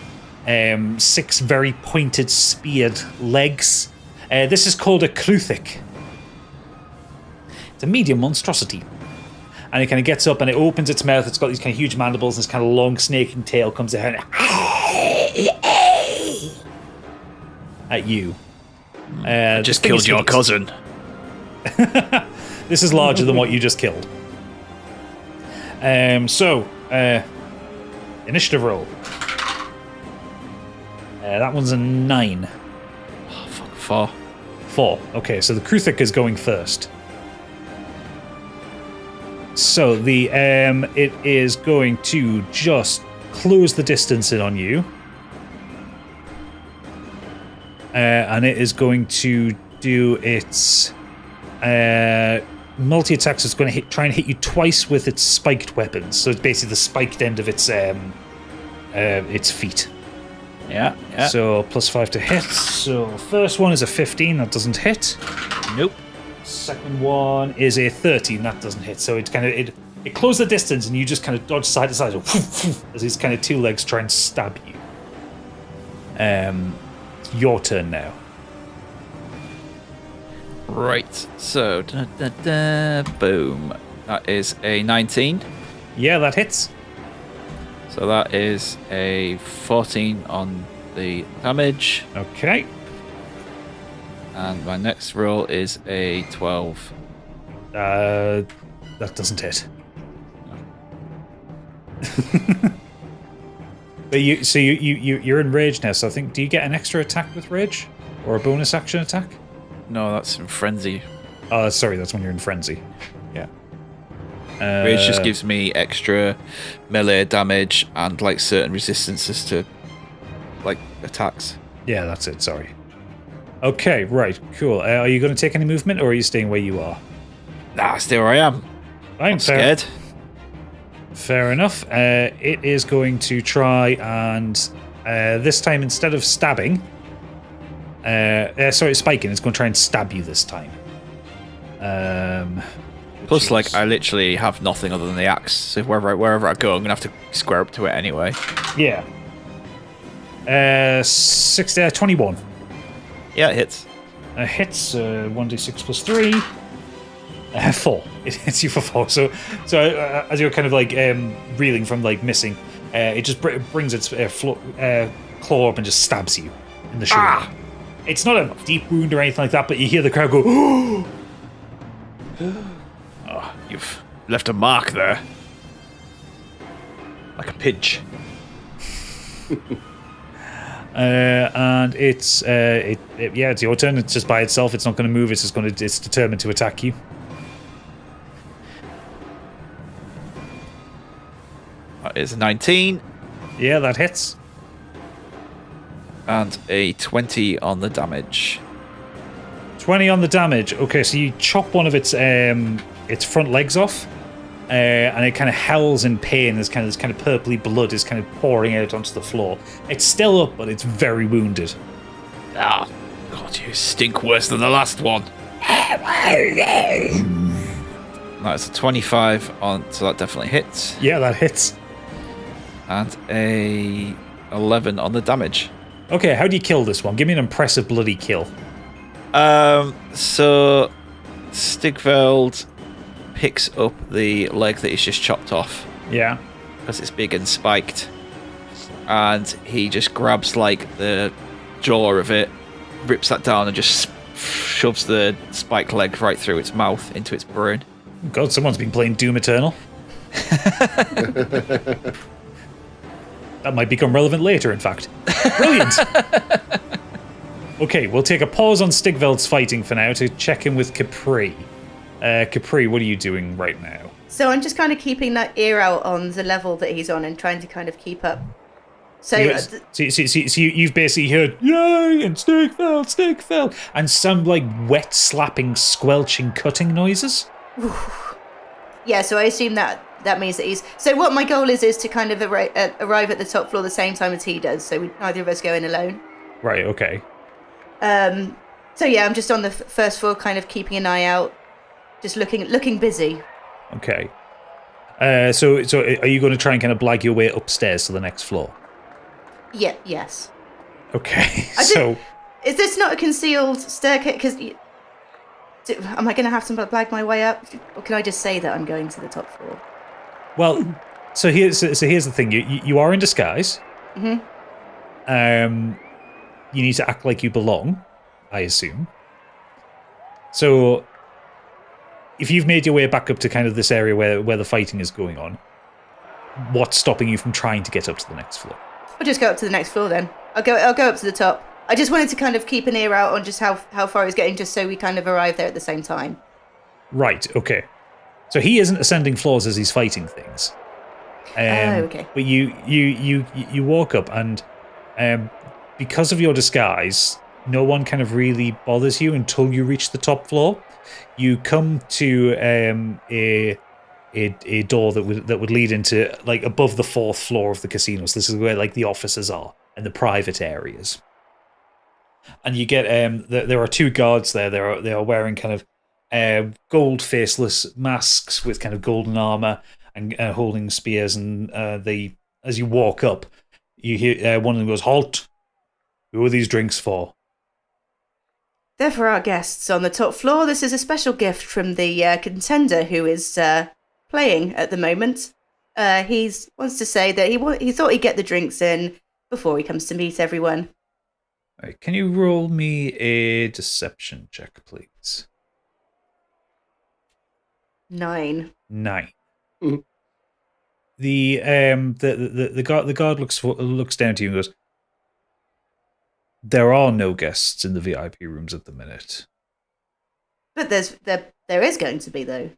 6 very pointed, speared legs. This is called a Kruthic. It's a medium monstrosity. And it kind of gets up and it opens its mouth. It's got these kind of huge mandibles and this kind of long snaking tail comes out at you. Just killed your cousin. This is larger than what you just killed. Initiative roll. That one's a 9. Oh, fuck, 4. Okay, so the Kruthic is going first. So it is going to just close the distance in on you. And it is going to do its multi-attacks. It's going to try and hit you twice with its spiked weapons. So it's basically the spiked end of its feet. Yeah. So +5 to hit. So first one is a 15. That doesn't hit. Nope. Second one is a 13. That doesn't hit. So it closed the distance, and you just kind of dodge side to side as these kind of 2 legs try and stab you. It's your turn now. Right. So, boom. That is a 19. Yeah, that hits. So that is a 14 on the damage. Okay. And my next roll is a 12. That doesn't hit. But you're in rage now. So I think, do you get an extra attack with rage, or a bonus action attack? No, that's in frenzy. Oh, sorry, that's when you're in frenzy. Yeah. Rage just gives me extra melee damage and like certain resistances to like attacks. Yeah, that's it. Sorry. Okay, right, cool. Are you going to take any movement, or are you staying where you are? Nah, stay where I am. I'm scared. Fair enough. It is going to try and this time, instead of stabbing, spiking, it's going to try and stab you this time. Plus, like, I literally have nothing other than the axe, so wherever I go, I'm going to have to square up to it anyway. Yeah. 21. Yeah, it hits. Hits 1d6 plus 3. 4. It hits you for 4. So as you're kind of like reeling from like missing, it just brings its claw up and just stabs you in the shoulder. Ah! It's not a deep wound or anything like that, but you hear the crowd go, "Oh, you've left a mark there, like a pinch." And it's it's your turn. It's just by itself. It's not going to move. It's determined to attack you. That is a 19. Yeah, that hits. And a 20 on the damage. 20 on the damage. Okay, so you chop one of its front legs off, and it kind of howls in pain. This kind of purpley blood is kind of pouring out onto the floor. It's still up, but it's very wounded. Ah, God, you stink worse than the last one. That's a 25 on, so that definitely hits. Yeah, that hits. And a 11 on the damage. Okay, how do you kill this one? Give me an impressive bloody kill. So Stigveld picks up the leg that he's just chopped off. Yeah. Because it's big and spiked. And he just grabs like the jaw of it, rips that down and just shoves the spiked leg right through its mouth into its brain. God, someone's been playing Doom Eternal. That might become relevant later, in fact. Brilliant! Okay, we'll take a pause on Stigveld's fighting for now to check in with Capri. Capri, what are you doing right now? So I'm just kind of keeping that ear out on the level that he's on and trying to kind of keep up. So you've basically heard, yay, and Stigveld, and some like wet slapping, squelching, cutting noises. Yeah, so I assume that means that he's... So what my goal is to kind of arrive at the top floor the same time as he does, so neither of us go in alone. Right, okay. So yeah, I'm just on the first floor kind of keeping an eye out, just looking busy. Okay. So are you going to try and kind of blag your way upstairs to the next floor? Yeah, yes. Okay, Is this not a concealed staircase? Because... Am I going to have to blag my way up? Or can I just say that I'm going to the top floor? Well, so here's the thing. You are in disguise. Mm-hmm. You need to act like you belong, I assume. So if you've made your way back up to kind of this area where the fighting is going on, what's stopping you from trying to get up to the next floor? I'll just go up to the next floor then. I'll go up to the top. I just wanted to kind of keep an ear out on just how far he's getting, just so we kind of arrive there at the same time. Right, okay. So he isn't ascending floors as he's fighting things. Okay. But you walk up and because of your disguise, no one kind of really bothers you until you reach the top floor. You come to a door that would lead into like above the 4th floor of the casino. So this is where like the offices are and the private areas. And you get there are 2 guards there. They are wearing kind of gold faceless masks with kind of golden armor and holding spears. And as you walk up, you hear one of them goes, "Halt! Who are these drinks for?" They're for our guests on the top floor. This is a special gift from the contender who is playing at the moment. He wants to say that he thought he'd get the drinks in before he comes to meet everyone. Right, can you roll me a deception check, please? 9. Mm-hmm. The guard looks down to you and goes, "There are no guests in the VIP rooms at the minute." But there is going to be, though.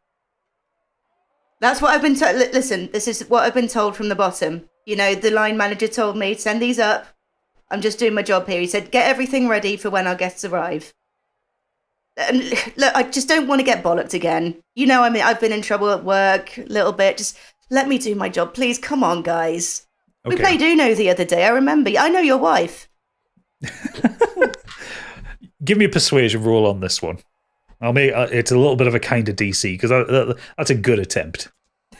That's what I've been told. Listen, this is what I've been told from the bottom. You know, the line manager told me, send these up. I'm just doing my job here. He said, get everything ready for when our guests arrive. And look, I just don't want to get bollocked again. You know, I mean, I've been in trouble at work a little bit. Just let me do my job, please. Come on, guys. Okay. We played Uno the other day. I remember. I know your wife. Give me a persuasion roll on this one. I'll make it's a little bit of a kind of DC because that's a good attempt.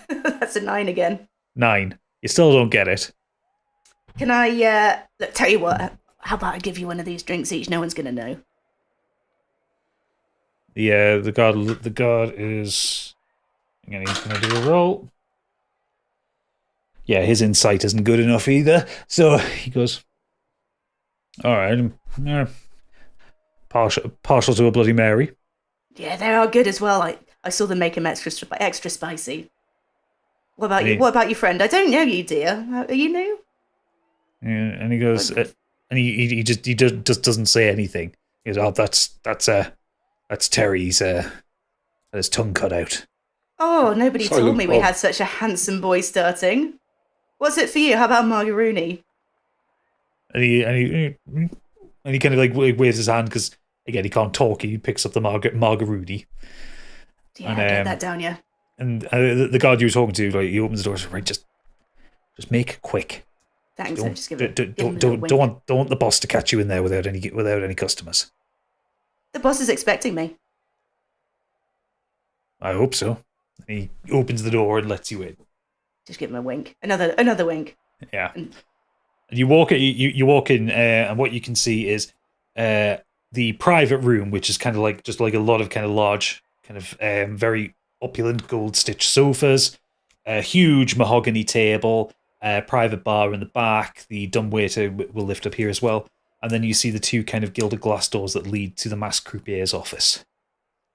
That's a 9 again. 9. You still don't get it. Can I look, tell you what? How about I give you one of these drinks each? No one's gonna know. The guard is. Again, he's going to do a roll. Yeah, his insight isn't good enough either. So he goes, "All right, partial to a Bloody Mary." Yeah, they are good as well. I saw them make them extra spicy. What about you? What about your friend? I don't know you, dear. Are you new? Yeah, and he goes, and he just doesn't say anything. He goes, "Oh, that's Terry. He's had his tongue cut out." Oh, nobody Silent told me we Bob. had such a handsome boy starting. What's it for you? How about Margaroony? And he kind of like waves his hand because again he can't talk. He picks up the margarudi. Yeah, And, get that down, yeah. And the guard you were talking to, like, he opens the door. Says, "Right, just make it quick. Thanks. Don't Just give him a don't little wink. want the boss to catch you in there without any customers." The boss is expecting me. I hope so. He opens the door and lets you in. Just give him a wink. Another wink. Yeah. And you walk in, and what you can see is the private room, which is kind of like just like a lot of kind of large, kind of very opulent gold stitched sofas, a huge mahogany table, a private bar in the back. The dumbwaiter will lift up here as well, and then you see the two kind of gilded glass doors that lead to the masked croupier's office.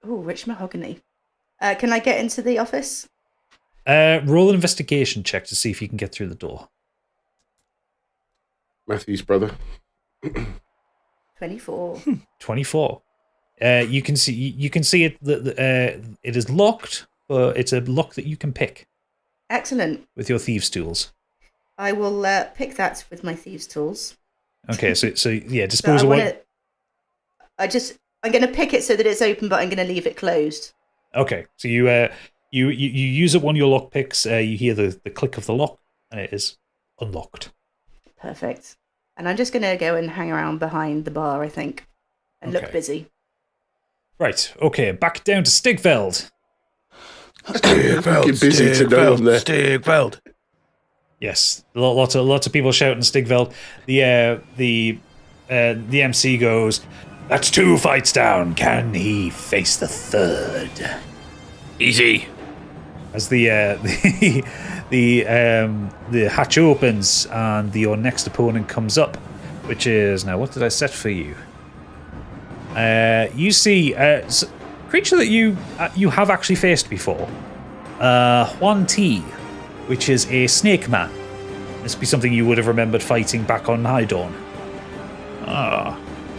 Oh, rich mahogany. Can I get into the office? Roll an investigation check to see if you can get through the door. Matthew's brother. 24. 24. You can see it. It is locked, but it's a lock that you can pick. Excellent. With your thieves' tools. I will pick that with my thieves' tools. Okay, so yeah, dispose of what. I'm going to pick it so that it's open, but I'm going to leave it closed. Okay, so you use it one of your lock picks. You hear the click of the lock, and it is unlocked. Perfect. And I'm just going to go and hang around behind the bar, I think, and look busy. Right. Okay. Back down to Stigveld. Fucking busy to know I'm there. Stigveld. Yes, lots of people shouting Stigveld. The MC goes, "That's 2 fights down. Can he face the third?" Easy. As the hatch opens and your next opponent comes up, which is now, what did I set for you? You see a creature that you have actually faced before, Huan Ti, which is a snake man. This would be something you would have remembered fighting back on High Dawn.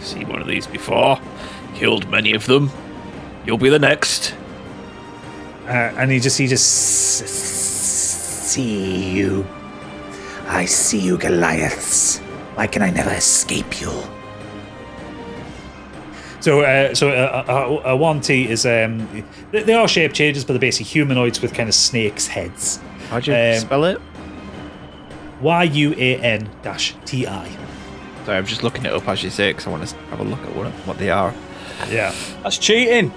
Seen one of these before. Killed many of them. You'll be the next. And he just see you. I see you, Goliaths. Why can I never escape you? So Huan Ti is they are shape changes, but they're basically humanoids with kind of snakes' heads. How'd you spell it? YUAN-TI. Sorry, I'm just looking it up as you say, because I want to have a look at what they are. Yeah. That's cheating.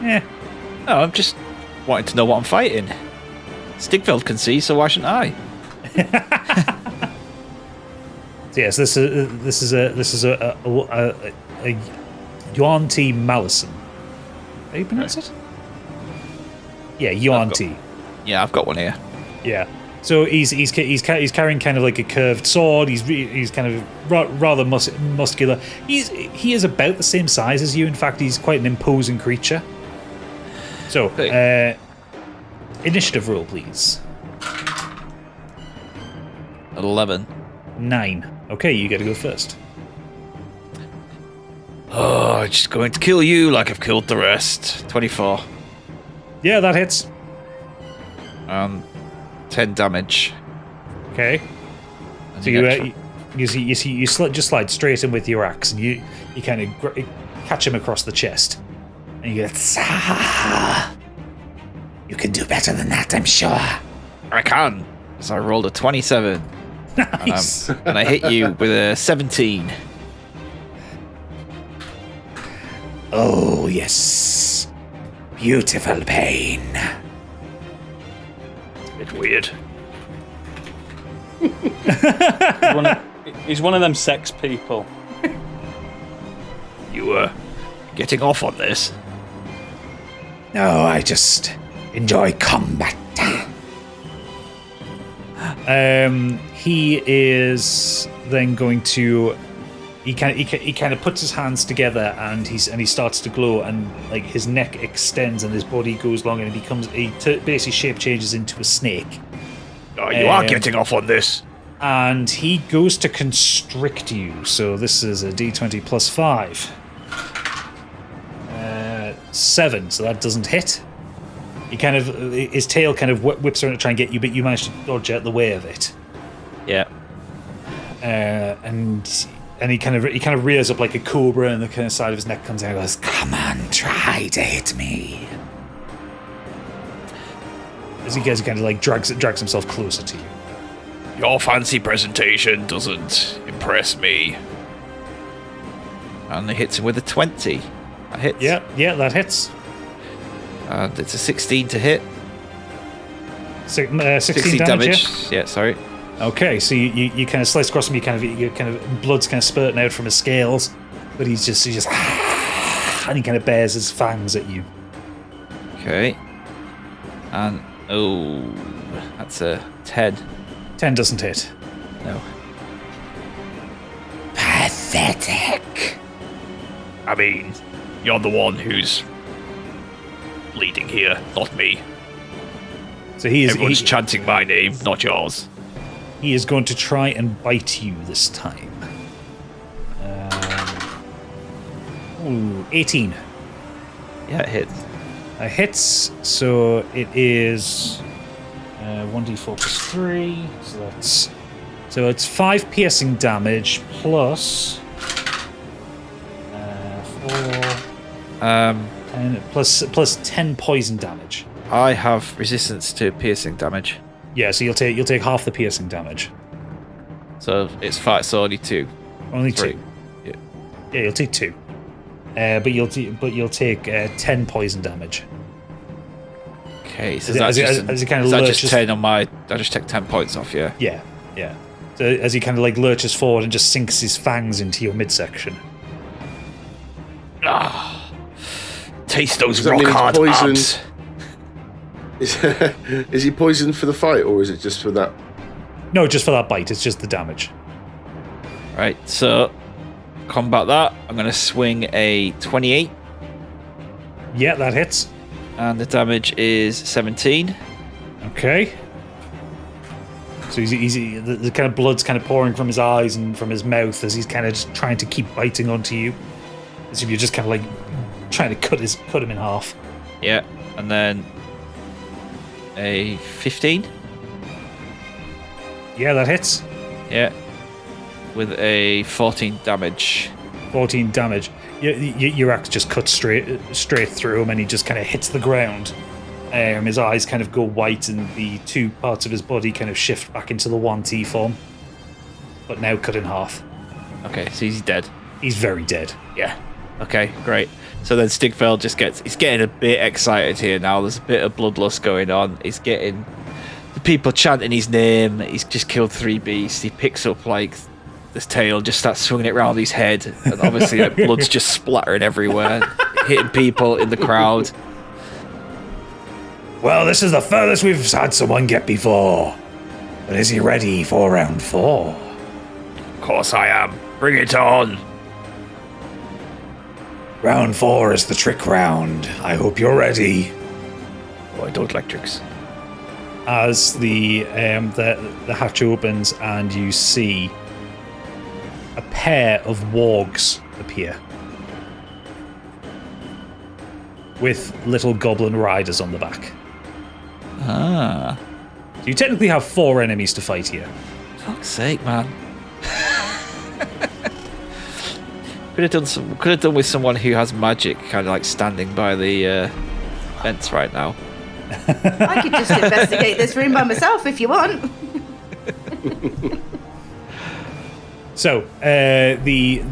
Yeah. No, I'm just wanting to know what I'm fighting. Stigveld can see, so why shouldn't I? So yes, this is a Yuan Ti Malison. How do you pronounce it? Yeah, Yuan Ti. Yeah, I've got one here. Yeah. So he's carrying kind of like a curved sword. He's kind of rather muscular. He is about the same size as you. In fact, he's quite an imposing creature. So, initiative roll, please. 11. 9. Okay, you get to go first. Oh, I'm just going to kill you like I've killed the rest. 24. Yeah, that hits. 10 damage. Okay. And So you just slide straight in with your axe, and you kind of catch him across the chest, and you go, "Tsah! You can do better than that, I'm sure." I can. So I rolled a 27. Nice. And I hit you with a 17. Oh yes, beautiful pain. It's weird. He's one of them sex people. You were getting off on this. No, I just enjoy combat. He is then going to. He kind of puts his hands together, and he starts to glow, and like his neck extends and his body goes long, and he basically shape changes into a snake. Oh, you are getting off on this. And he goes to constrict you. So this is a D20 plus 5. 7. So that doesn't hit. His tail kind of whips around to try and get you, but you manage to dodge out the way of it. Yeah. And he kind of rears up like a cobra, and the kind of side of his neck comes out and goes, "Come on, try to hit me." As he kind of like drags himself closer to you. Your fancy presentation doesn't impress me. And he hits him with a 20. That hits. Yeah, that hits. And it's a 16 to hit. 16 damage. Yeah, sorry. Okay, so you kind of slice across him. You kind of blood's kind of spurting out from his scales, but he's just and he kind of bares his fangs at you. Okay. And that's a 10. 10 doesn't hit. No. Pathetic. I mean, you're the one who's leading here, not me. So everyone's chanting my name, not yours. He is going to try and bite you this time. 18. Yeah, it hits. Hits, so it is 1d4 plus 3. So it's 5 piercing damage plus 4. And plus 10 poison damage. I have resistance to piercing damage. Yeah, so you'll take half the piercing damage. So it's 5, so only 2. Only 3. 2. Yeah. Yeah, you'll take 2. But you'll take 10 poison damage. Okay, so as he kind of just lurches, 10 on my. I just take 10 points off. Yeah. Yeah. So as he kind of like lurches forward and just sinks his fangs into your midsection. Taste those Does that rock mean he's hard poisoned? abs. Is he poisoned for the fight, or is it just for that? No, just for that bite. It's just the damage. Right. So combat that. I'm going to swing a 28, Yeah, that hits. and the damage is 17. Okay. So the kind of blood's kind of pouring from his eyes and from his mouth as he's kind of just trying to keep biting onto you, as if you're just kind of like trying to cut him in half. Yeah, and then a 15. Yeah, that hits. Yeah, with a 14 damage. 14 damage. Your axe just cuts straight through him, and he just kind of hits the ground. His eyes kind of go white, and the two parts of his body kind of shift back into the one T form, but now cut in half. Okay, so he's dead. He's very dead. Yeah. Okay, great. So then Stigveld he's getting a bit excited here now. There's a bit of bloodlust going on. He's getting the people chanting his name. He's just killed 3 beasts. He picks up like this tail, just starts swinging it around his head, and obviously like, blood's just splattering everywhere, hitting people in the crowd. Well, this is the furthest we've had someone get before. But is he ready for round 4? Of course I am. Bring it on. Round 4 is the trick round. I hope you're ready. Oh, I don't like tricks. As the hatch opens and you see a pair of wargs appear with little goblin riders on the back. Ah. So you technically have 4 enemies to fight here. Fuck's sake, man. Could have done with someone who has magic, kind of like standing by the fence right now. I could just investigate this room by myself if you want. So the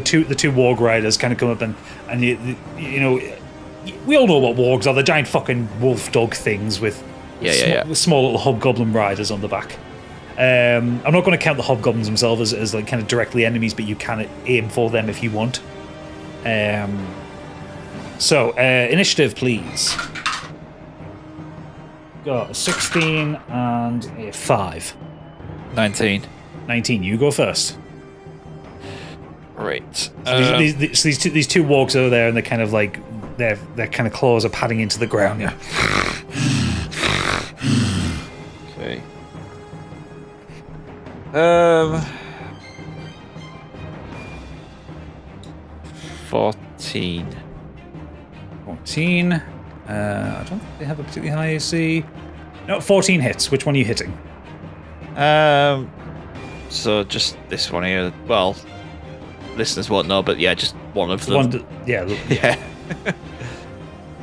two warg riders kind of come up and you know, we all know what wargs are. The giant fucking wolf dog things with small little hobgoblin riders on the back. I'm not going to count the hobgoblins themselves as like kind of directly enemies, but you can aim for them if you want. So initiative, please. Got a 16 and a 5. 19. 19. You go first. Right. So these two wargs over there, and they're kind of like their kind of claws are padding into the ground. Yeah. Okay. 14. 14. I don't think they have a particularly high AC. No, 14 hits. Which one are you hitting? So just this one here. Well, listeners won't know, but yeah, just one of them. Yeah.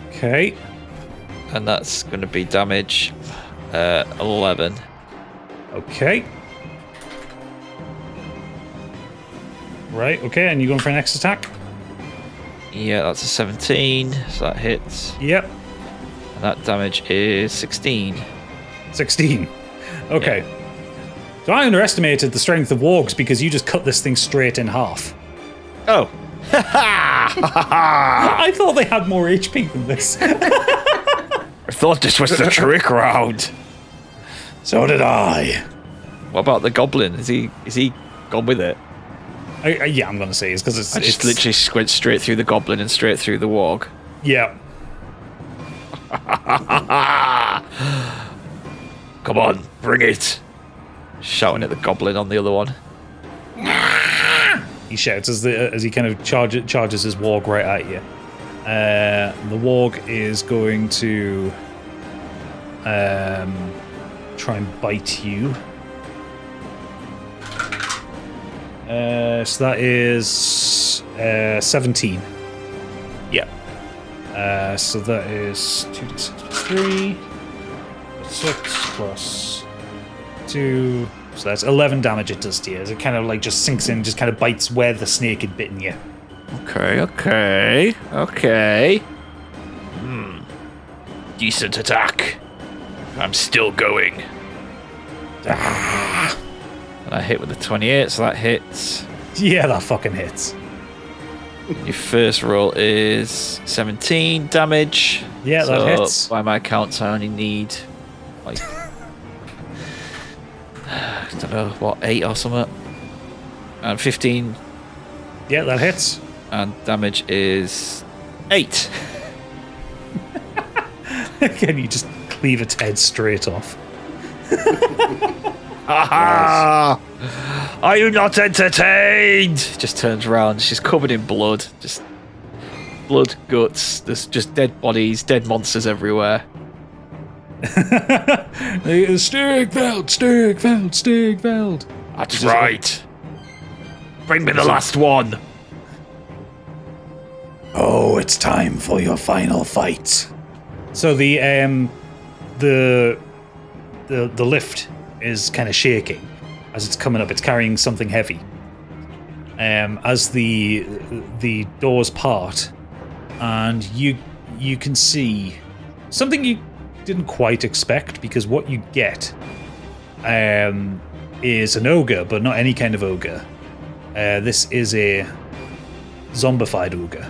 Okay. And that's going to be damage 11. Okay. Right, okay, and you going for an next attack? Yeah, that's a 17, so that hits. Yep. And that damage is 16. 16. Okay. So I underestimated the strength of wargs because you just cut this thing straight in half. Oh. I thought they had more HP than this. I thought this was the trick round. So did I. What about the goblin? Is he gone with it? Yeah, I'm gonna say it's because it's. I just literally went straight through the goblin and straight through the warg. Yeah. Come on, bring it. Shouting at the goblin on the other one. He shouts as he kind of charges his warg right at you. The warg is going to try and bite you. So that is 17. Yeah. So that is 2d6 plus 3. 6 plus 2. So that's 11 damage it does to you. As it kind of like just sinks in, just kind of bites where the snake had bitten you. Okay. Decent attack. I'm still going. And I hit with a 28, so that hits. Yeah, that fucking hits. Your first roll is 17 damage. Yeah, that hits. By my counts, I only need like I don't know what, 8 or something. And 15. Yeah, that hits. And damage is 8. Again, you just cleave its head straight off. Aha! Are you not entertained? Just turns around. She's covered in blood. Just blood, guts. There's just dead bodies, dead monsters everywhere. Stigveld. That's right. Bring me the last one. Oh, it's time for your final fight. So the lift is kind of shaking as it's coming up. It's carrying something heavy. As the doors part, and you can see something you didn't quite expect, because what you get is an ogre, but not any kind of ogre. This is a zombified ogre.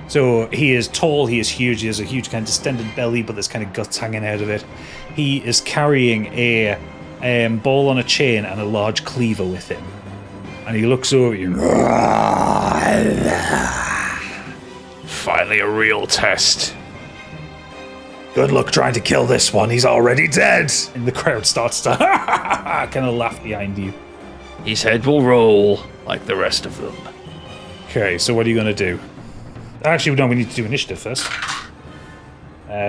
So he is tall, he is huge, he has a huge kind of distended belly, but there's kind of guts hanging out of it. He is carrying a ball on a chain and a large cleaver with him. And he looks over you. Finally a real test. Good luck trying to kill this one, he's already dead! And the crowd starts to kind of laugh behind you. His head will roll like the rest of them. Okay, so what are you going to do? Actually, no, we need to do initiative first.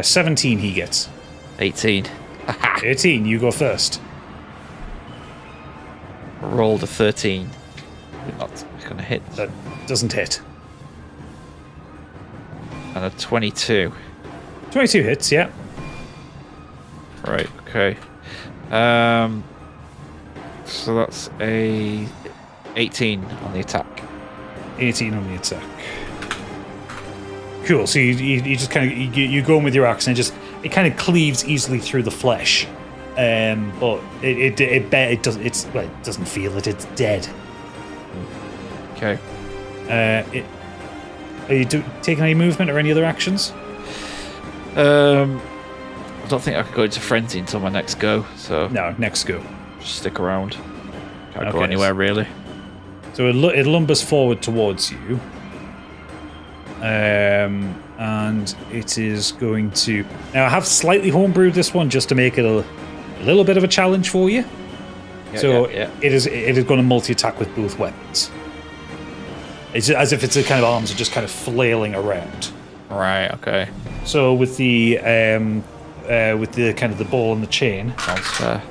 17 he gets. 18. 18, you go first. Rolled a 13. Not gonna hit. That doesn't hit. And a 22. 22 hits, yeah. Right, okay. So that's a 18 on the attack. 18 on the attack. Cool, so you just kind of, you go in with your axe and it kind of cleaves easily through the flesh. But it doesn't feel it, it's dead. Okay. Are you taking any movement or any other actions? I don't think I could go into frenzy until my next go, so No, next go. just stick around. Can't go Okay. anywhere really. So it lumbers forward towards you. And it is going to... Now, I have slightly homebrewed this one just to make it a little bit of a challenge for you. Yeah. It is going to multi-attack with both weapons. It's as if its kind of arms are just kind of flailing around. Right, okay. So with the kind of the ball and the chain, Sounds fair.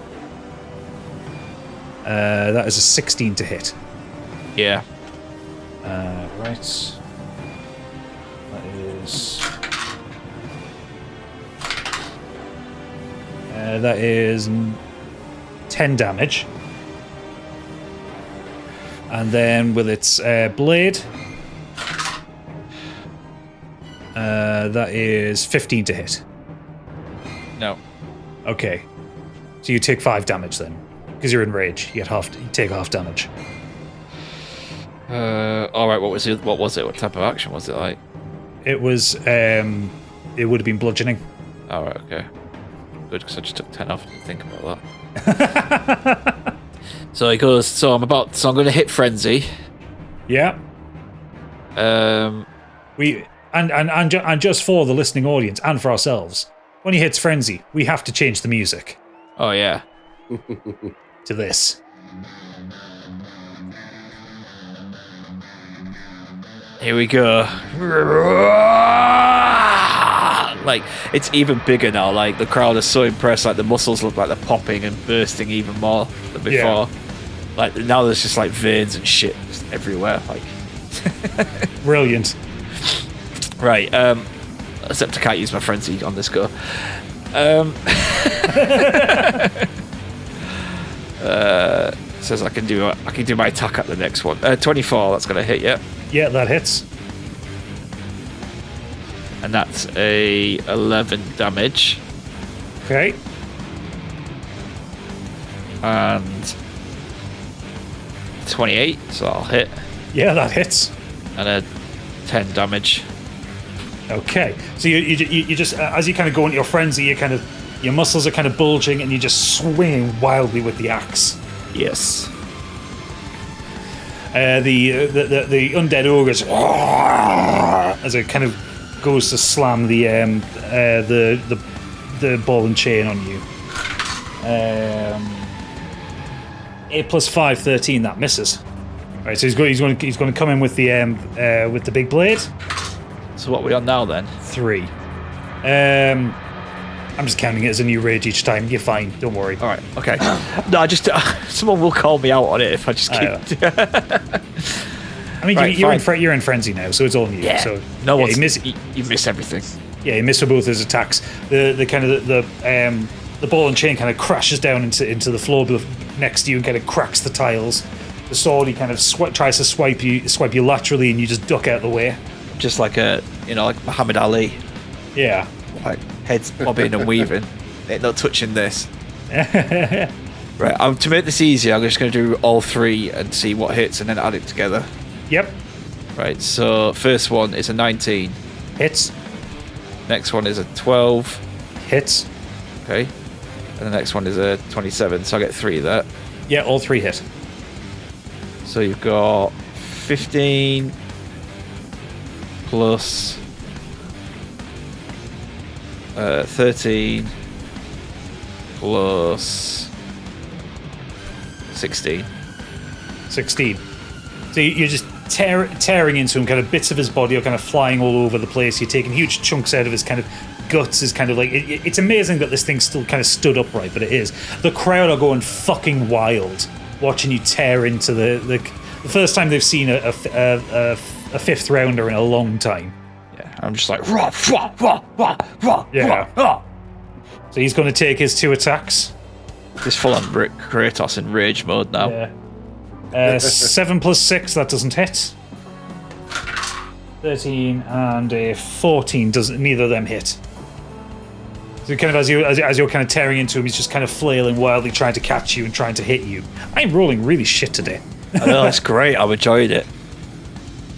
that is a 16 to hit. Yeah. Right. That is... that is 10 damage. And then with its blade, That is 15 to hit. No. Okay. So you take 5 damage then. Because you're in rage. You take half damage. All right. What was it? What type of action was it like? It was, it would have been bludgeoning. All right. Okay. Good, because I just took 10 off. Didn't think about that. So he goes. So I'm going to hit frenzy. Yeah. And just for the listening audience and for ourselves, when he hits frenzy, we have to change the music. Oh yeah. To this. Here we go. Like, it's even bigger now. Like, the crowd is so impressed. Like, the muscles look like they're popping and bursting even more than before. Yeah. Like, now there's just, like, veins and shit just everywhere. Like, brilliant. Right. Except I can't use my frenzy on this go. Says I can do my attack at the next one. 24. That's gonna hit. Yeah. Yeah, that hits. And that's a 11 damage. Okay. And 28. So I'll hit. Yeah, that hits. And a 10 damage. Okay. So you just as you kind of go into your frenzy, your muscles are kind of bulging, and you're just swinging wildly with the axe. Yes. The undead ogres as it kind of goes to slam the ball and chain on you. 8 plus 5, 13. That misses. Right. So he's going to come in with the big blade. So what are we on now then? 3. I'm just counting it as a new rage each time. You're fine. Don't worry. All right. Okay. No, I just someone will call me out on it if I just keep. I mean, right, you're in frenzy now, so it's all new. Yeah. So no one. you miss everything. Yeah, you miss for both his attacks. The ball and chain kind of crashes down into the floor next to you and kind of cracks the tiles. The sword, he kind of tries to swipe you laterally, and you just duck out of the way. Just like like Muhammad Ali. Yeah. Like heads bobbing and weaving. Ain't not touching this. Right. To make this easier, I'm just going to do all 3 and see what hits, and then add it together. Yep. Right. So first one is a 19. Hits. Next one is a 12. Hits. Okay. And the next one is a 27. So I get 3 of that. Yeah, all 3 hit. So you've got 15 plus 13 plus 16. 16. So you're just tearing into him, kind of bits of his body are kind of flying all over the place. You're taking huge chunks out of his kind of guts. Is kind of like it's amazing that this thing still kind of stood upright, but it is. The crowd are going fucking wild watching you tear into the first time they've seen a 5th rounder in a long time. Yeah, I'm just like rah, rah, rah, rah, rah, yeah. Rah. So he's going to take his 2 attacks. Just full on Kratos in rage mode now. Yeah. 7 plus 6, that doesn't hit. 13 and a 14 doesn't. Neither of them hit. So kind of as you're kind of tearing into him, he's just kind of flailing wildly, trying to catch you and trying to hit you. I'm rolling really shit today. I know, that's great. I've enjoyed it.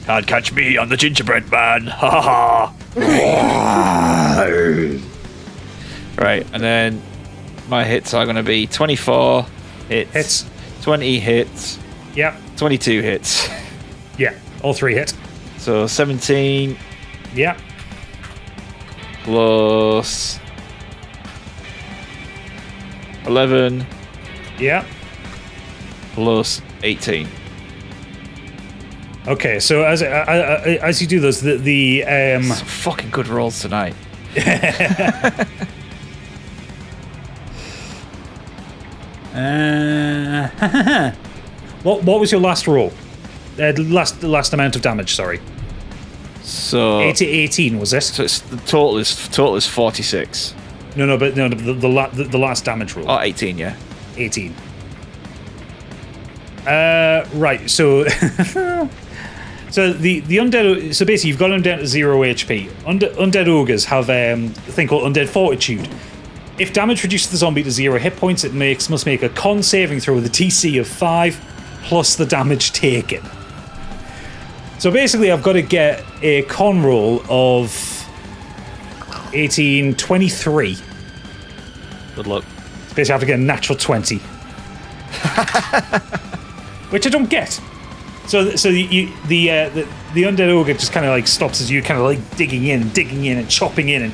Can't catch me on the gingerbread man. Ha ha. Right, and then my hits are going to be 24 hits. 20 hits. Yep. 22 hits. Yeah, all 3 hit. So 17. Yeah. Plus 11. Yeah. Plus 18. Okay, so as you do those, the Some fucking good rolls tonight. What was your last roll? The last amount of damage. Sorry. So 18 was it? So it's the total is 46. No, but the last damage roll. Oh, 18, yeah. 18. Right. So So the undead. So basically, you've got them down to 0 HP. Undead ogres have a thing called undead fortitude. If damage reduces the zombie to 0 hit points, it must make a con saving throw with a DC of 5 plus the damage taken. So basically, I've got to get a con roll of 23. Good luck. Basically, I have to get a natural 20. Which I don't get. So the undead ogre just kind of like stops as you kind of like digging in and chopping in, and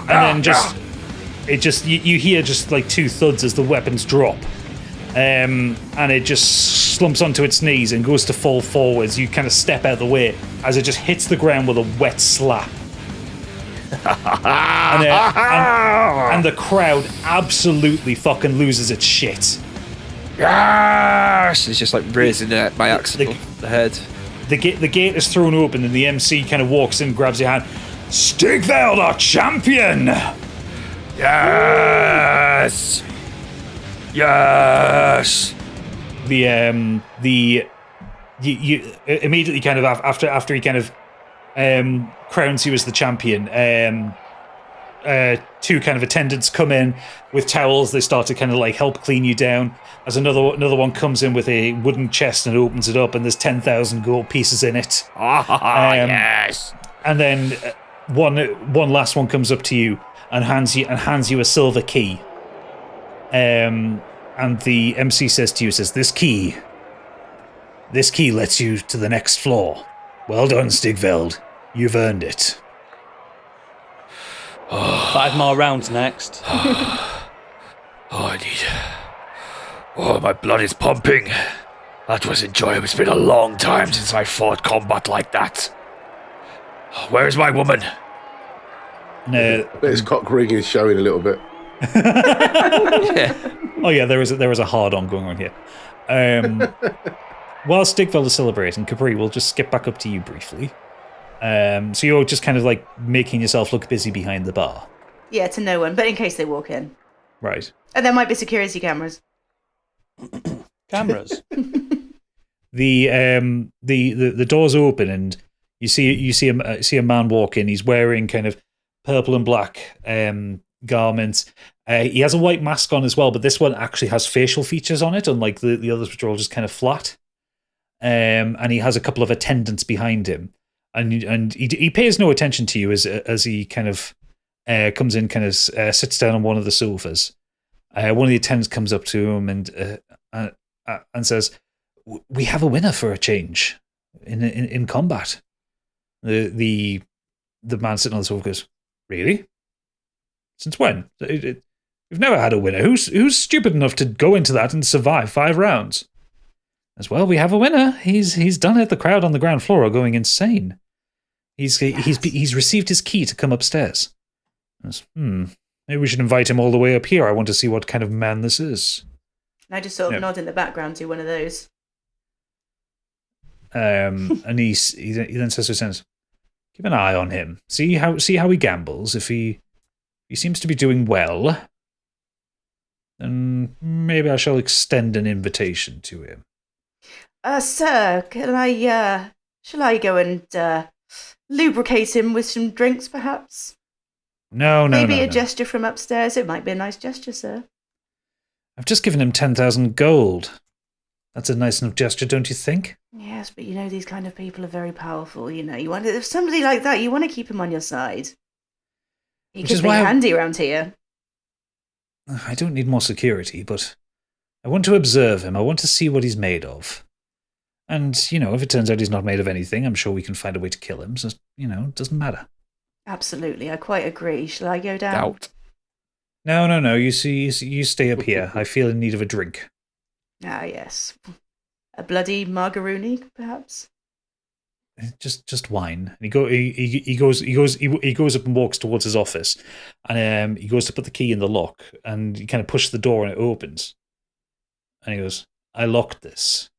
then just you hear just like 2 thuds as the weapons drop, and it just slumps onto its knees and goes to fall forwards. You kind of step out of the way as it just hits the ground with a wet slap. and the crowd absolutely fucking loses its shit. Yes! It's just like raising my axe above the head. The gate is thrown open and the MC kind of walks in, grabs your hand. Stigveld, our champion! Yes! Yes! You immediately kind of after he kind of crowns you as the champion, 2 kind of attendants come in with towels. They start to kind of like help clean you down. As another one comes in with a wooden chest and opens it up, and there's 10,000 gold pieces in it. Yes! And then one last one comes up to you and hands you a silver key. And the MC says to you, this key lets you to the next floor. Well done, Stigveld. You've earned it. 5 more rounds next. I need... Oh, my blood is pumping. That was enjoyable. It's been a long time since I fought combat like that. Where is my woman? No. His cock ring is showing a little bit. Oh yeah, there is a hard-on going on here. While Stigveld is celebrating, Capri, we'll just skip back up to you briefly. So you're just kind of like making yourself look busy behind the bar. Yeah, to no one, but in case they walk in. Right. And there might be security cameras. Cameras. The doors open and you see a man walk in. He's wearing kind of purple and black garments. He has a white mask on as well, but this one actually has facial features on it, unlike the others, which are all just kind of flat. And he has a couple of attendants behind him, and he pays no attention to you as he kind of comes in, kind of sits down on one of the sofas. One of the attendants comes up to him and says, "We have a winner for a change in combat." The man sitting on the sofa goes, "Really? Since when? We've never had a winner. Who's stupid enough to go into that and survive 5 rounds?" As well, we have a winner. He's done it. The crowd on the ground floor are going insane. He's received his key to come upstairs. Maybe we should invite him all the way up here. I want to see what kind of man this is. And I just sort of nod in the background to one of those. And he then says to his friends, "Keep an eye on him. See how he gambles. If he seems to be doing well, then maybe I shall extend an invitation to him." Sir, shall I go and lubricate him with some drinks, perhaps? No. Maybe a gesture from upstairs. It might be a nice gesture, sir. I've just given him 10,000 gold. That's a nice enough gesture, don't you think? Yes, but these kind of people are very powerful. You want if somebody like that, you want to keep him on your side. He could be handy around here. I don't need more security, but I want to observe him. I want to see what he's made of. And, if it turns out he's not made of anything, I'm sure we can find a way to kill him. So, it doesn't matter. Absolutely, I quite agree. Shall I go down? Doubt. No. You stay up here. I feel in need of a drink. Ah, yes. A bloody margaroni, perhaps? Just wine. And he goes up and walks towards his office, and he goes to put the key in the lock, and he kind of pushes the door and it opens. And he goes, "I locked this."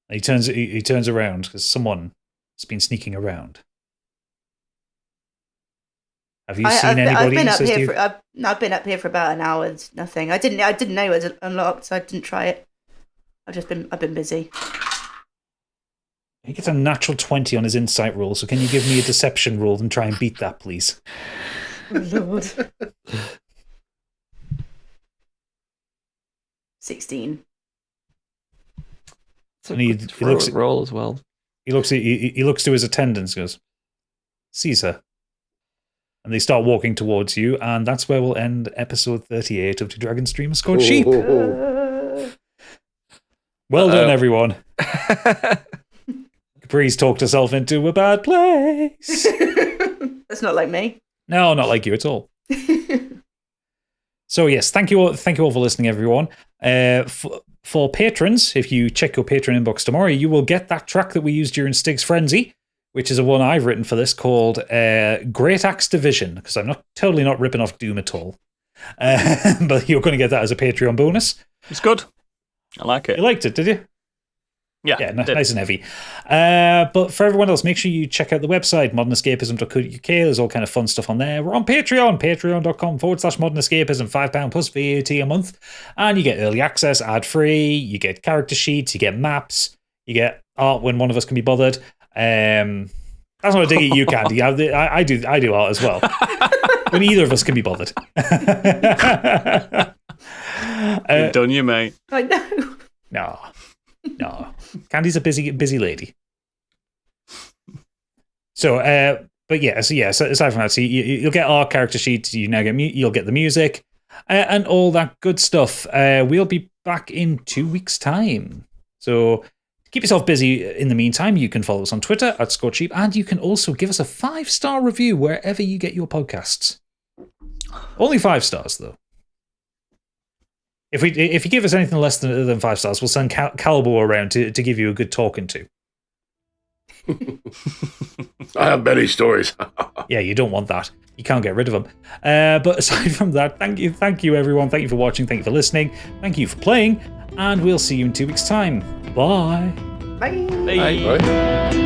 And he turns around because someone has been sneaking around. Have you seen anybody? I've been up here for about an hour. It's nothing. I didn't know it was unlocked, so I didn't try it. I've been busy. He gets a natural 20 on his insight roll, so can you give me a deception roll and try and beat that, please? Oh, Lord. 16. It's a And he good throw looks and at- roll as well. He looks to his attendants and goes, Caesar. And they start walking towards you, and that's where we'll end episode 38 of The Dragon Stream of Scorched Sheep. Well done, everyone. Capri's talked herself into a bad place. That's not like me. No, not like you at all. So yes, thank you all for listening, everyone. For patrons, if you check your Patreon inbox tomorrow, you will get that track that we used during Stig's Frenzy, which is a one I've written for this called Great Axe Division, because I'm totally not ripping off Doom at all. But you're going to get that as a Patreon bonus. It's good. I like it. You liked it, did you? Yeah, nice and heavy. But for everyone else, make sure you check out the website, modernescapism.co.uk. There's all kind of fun stuff on there. We're on Patreon, patreon.com/modernescapism, £5 plus VAT a month. And you get early access, ad-free, you get character sheets, you get maps, you get art when one of us can be bothered. That's not a dig at you, Candy. I do art as well. When either of us can be bothered. You've done you, mate. I know. No. Candy's a busy lady. So, but yeah, so aside from that, so you'll get our character sheets. You'll get the music and all that good stuff. We'll be back in 2 weeks' time. So keep yourself busy in the meantime. You can follow us on Twitter @ScorchedSheep, and you can also give us a 5-star review wherever you get your podcasts. Only 5 stars, though. If you give us anything less than 5 stars, we'll send Calbo around to give you a good talking to. I have many stories. Yeah, you don't want that. You can't get rid of them. But aside from that, thank you everyone. Thank you for watching. Thank you for listening. Thank you for playing. And we'll see you in 2 weeks' time. Bye. Bye. Hey. Right?